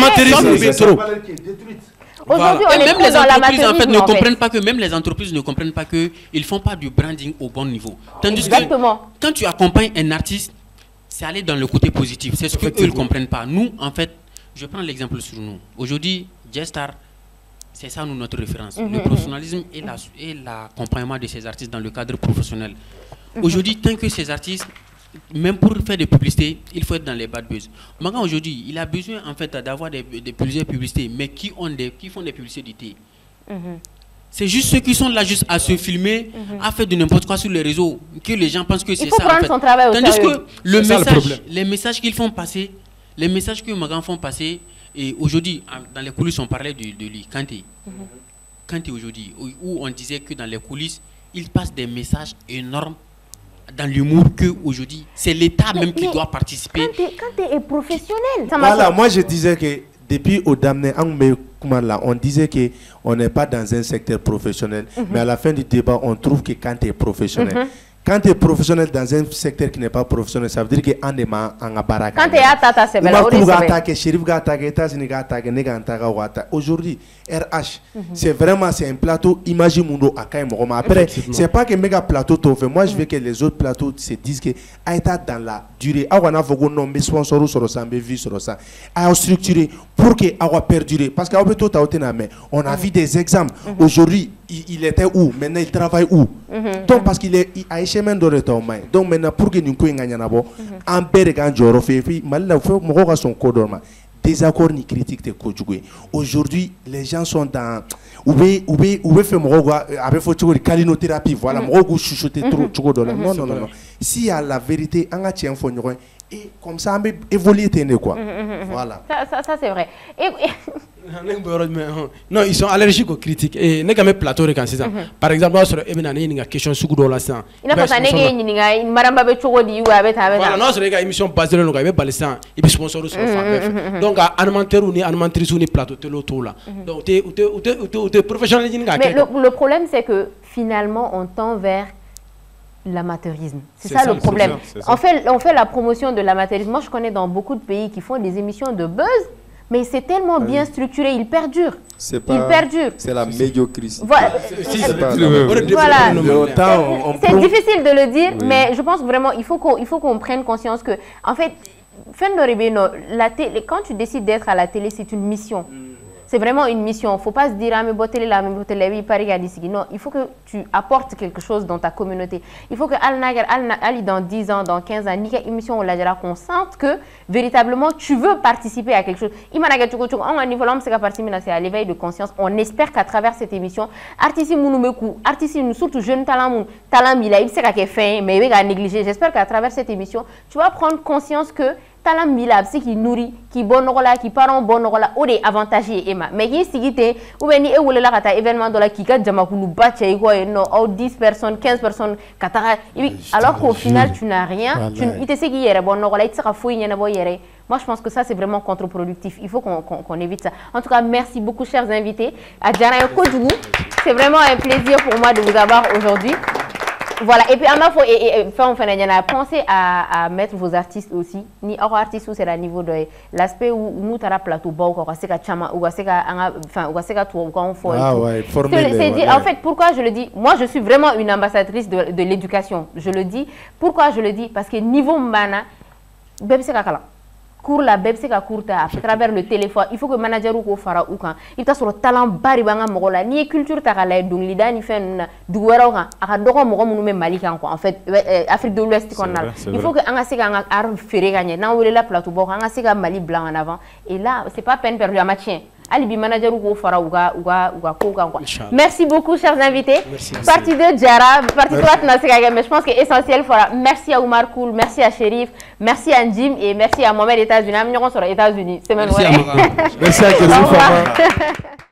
Aujourd'hui, on est même les entreprises en fait ne comprennent pas que même les entreprises ne comprennent pas que ils font pas du branding au bon niveau. Tandis que quand tu accompagnes un artiste, c'est aller dans le côté positif. C'est ce que eux ne comprennent pas. Nous, en fait, je prends l'exemple sur nous. Aujourd'hui, J-Star, c'est ça notre référence. Le professionnalisme et l'accompagnement de ces artistes dans le cadre professionnel. Aujourd'hui, tant que ces artistes, même pour faire des publicités, il faut être dans les bad buzz. Maintenant, aujourd'hui, il a besoin en fait d'avoir plusieurs publicités, mais qui font des publicités. C'est juste ceux qui sont là juste à se filmer, à faire de n'importe quoi sur les réseaux, que les gens pensent que c'est ça. Il faut prendre son travail au sérieux. Tandis que les messages qu'ils font passer, les messages que Magan font passer, et aujourd'hui, dans les coulisses, on parlait de lui, Kanté aujourd'hui, où on disait que dans les coulisses, il passe des messages énormes dans l'humour que aujourd'hui c'est l'État même qui doit participer. Kanté est professionnel. Voilà, moi je disais que depuis au Damné, on disait que on n'est pas dans un secteur professionnel, mais à la fin du débat, on trouve que Kanté est professionnel. Quand tu es professionnel dans un secteur qui n'est pas professionnel, ça veut dire que quand tu es attaqué, c'est aujourd'hui, RH, c'est vraiment un plateau imagine mundo akai mogoma. Après, c'est pas que méga plateau to fait. Moi, je veux que les autres plateaux se disent que aïta dans la durée. Awana fogo non mais sponsor sur ça, mais vie sur ça. A structuré pour que awa perdurer. Parce qu'à tout on a vu des exemples. Aujourd'hui, il était où? Maintenant, il travaille où? Donc parce qu'il est à chemin de retour. Donc maintenant, pour que nous puissions en perdre joro fait mal la fait mon son codorma. Désaccord ni critique de Kojugwe. Aujourd'hui, les gens sont dans où fait mon avec faut calinothérapie. Voilà, mon chuchoter trop dollar. Non. S'il y a la vérité, on a tient fond et comme ça on peut évoluer quoi. Voilà. Ça c'est vrai. Non, ils sont allergiques aux critiques et ne game plateau de cancer. Par exemple, sur une question sur la sang. Il n'a pas ça négé une maramba be chogodi ou avec voilà, non, sur les émissions basées sur le balsan, il peut sponsor sur le donc alimentaire ou ni alimentatrice ou ni plateau de l'auto là. Donc tu professionnel. Mais le problème c'est que finalement on tend vers l'amateurisme. C'est ça le problème. On fait la promotion de l'amateurisme. Moi, je connais dans beaucoup de pays qui font des émissions de buzz, mais c'est tellement bien structuré, il perdure. C'est la médiocrité. Voilà. C'est difficile de le dire, mais je pense vraiment il faut qu'on prenne conscience que, en fait, quand tu décides d'être à la télé, c'est une mission. C'est vraiment une mission. Il ne faut pas se dire, ah, mais oui, non, il faut que tu apportes quelque chose dans ta communauté. Il faut que Ali, dans 10 ans, dans 15 ans, émission qu'on sente que véritablement tu veux participer à quelque chose. C'est à l'éveil de conscience. On espère qu'à travers cette émission, artistes, surtout jeunes talents, il sait qu'il fait, mais il va négliger. J'espère qu'à travers cette émission, tu vas prendre conscience que talam bilab c'est qui nourrit qui bon rola qui parent bon rola ou des avantagés Emma mais qui sigité ou bien ni e wala kata événement de la qui ka jama kulu batche quoi non ou 10 personnes 15 personnes katara alors qu'au final tu n'as rien tu il te sait qui est bon rola il sera fouille na bo yere. Moi je pense que ça c'est vraiment contre-productif, il faut qu'on évite ça. En tout cas merci beaucoup chers invités à Djana et Kodjougou, c'est vraiment un plaisir pour moi de vous avoir aujourd'hui. Voilà, et puis pensez à mettre vos artistes aussi. Ni hors artistes, c'est à niveau de l'aspect où nous avons un plateau, en fait, pourquoi je le dis? Moi, je suis vraiment une ambassadrice de l'éducation. Je le dis. Pourquoi je le dis? Parce que niveau mana, cours la bɛɛ bɛ se ka cours ta à travers le téléphone il faut que manager ko fara u kan i bɛ taa sɔrɔ talent ba de b'an ka mɔgɔ la n'i ye culture ta k'a lajɛ dɔnkilida ni fɛn ninnu na dugu wɛrɛw kan a ka dɔgɔ mɔgɔ minnu bɛ Mali kan quoi en fait Afrique de l'Ouest kɔnɔna la il faut que an ka se k'an ka art feere ka ɲɛ n'an welela plateau baw kan an ka se ka Mali bila en avant et là c'est pas peine perdue a ma tiɲɛ hali bi manager ko fara u ka kow kan quoi. Merci beaucoup chers invités. Partie 2 Diarra, partie 3 tɛna se ka kɛ mais je pense que essentiel fɔra. Merci à Oumar Koul, merci à Chérif, merci à Njim et merci à Mohamed États-Unis. An bɛ ɲɔgɔn sɔrɔ États-Unis semaine wɛrɛ. Merci à Kézou Fama.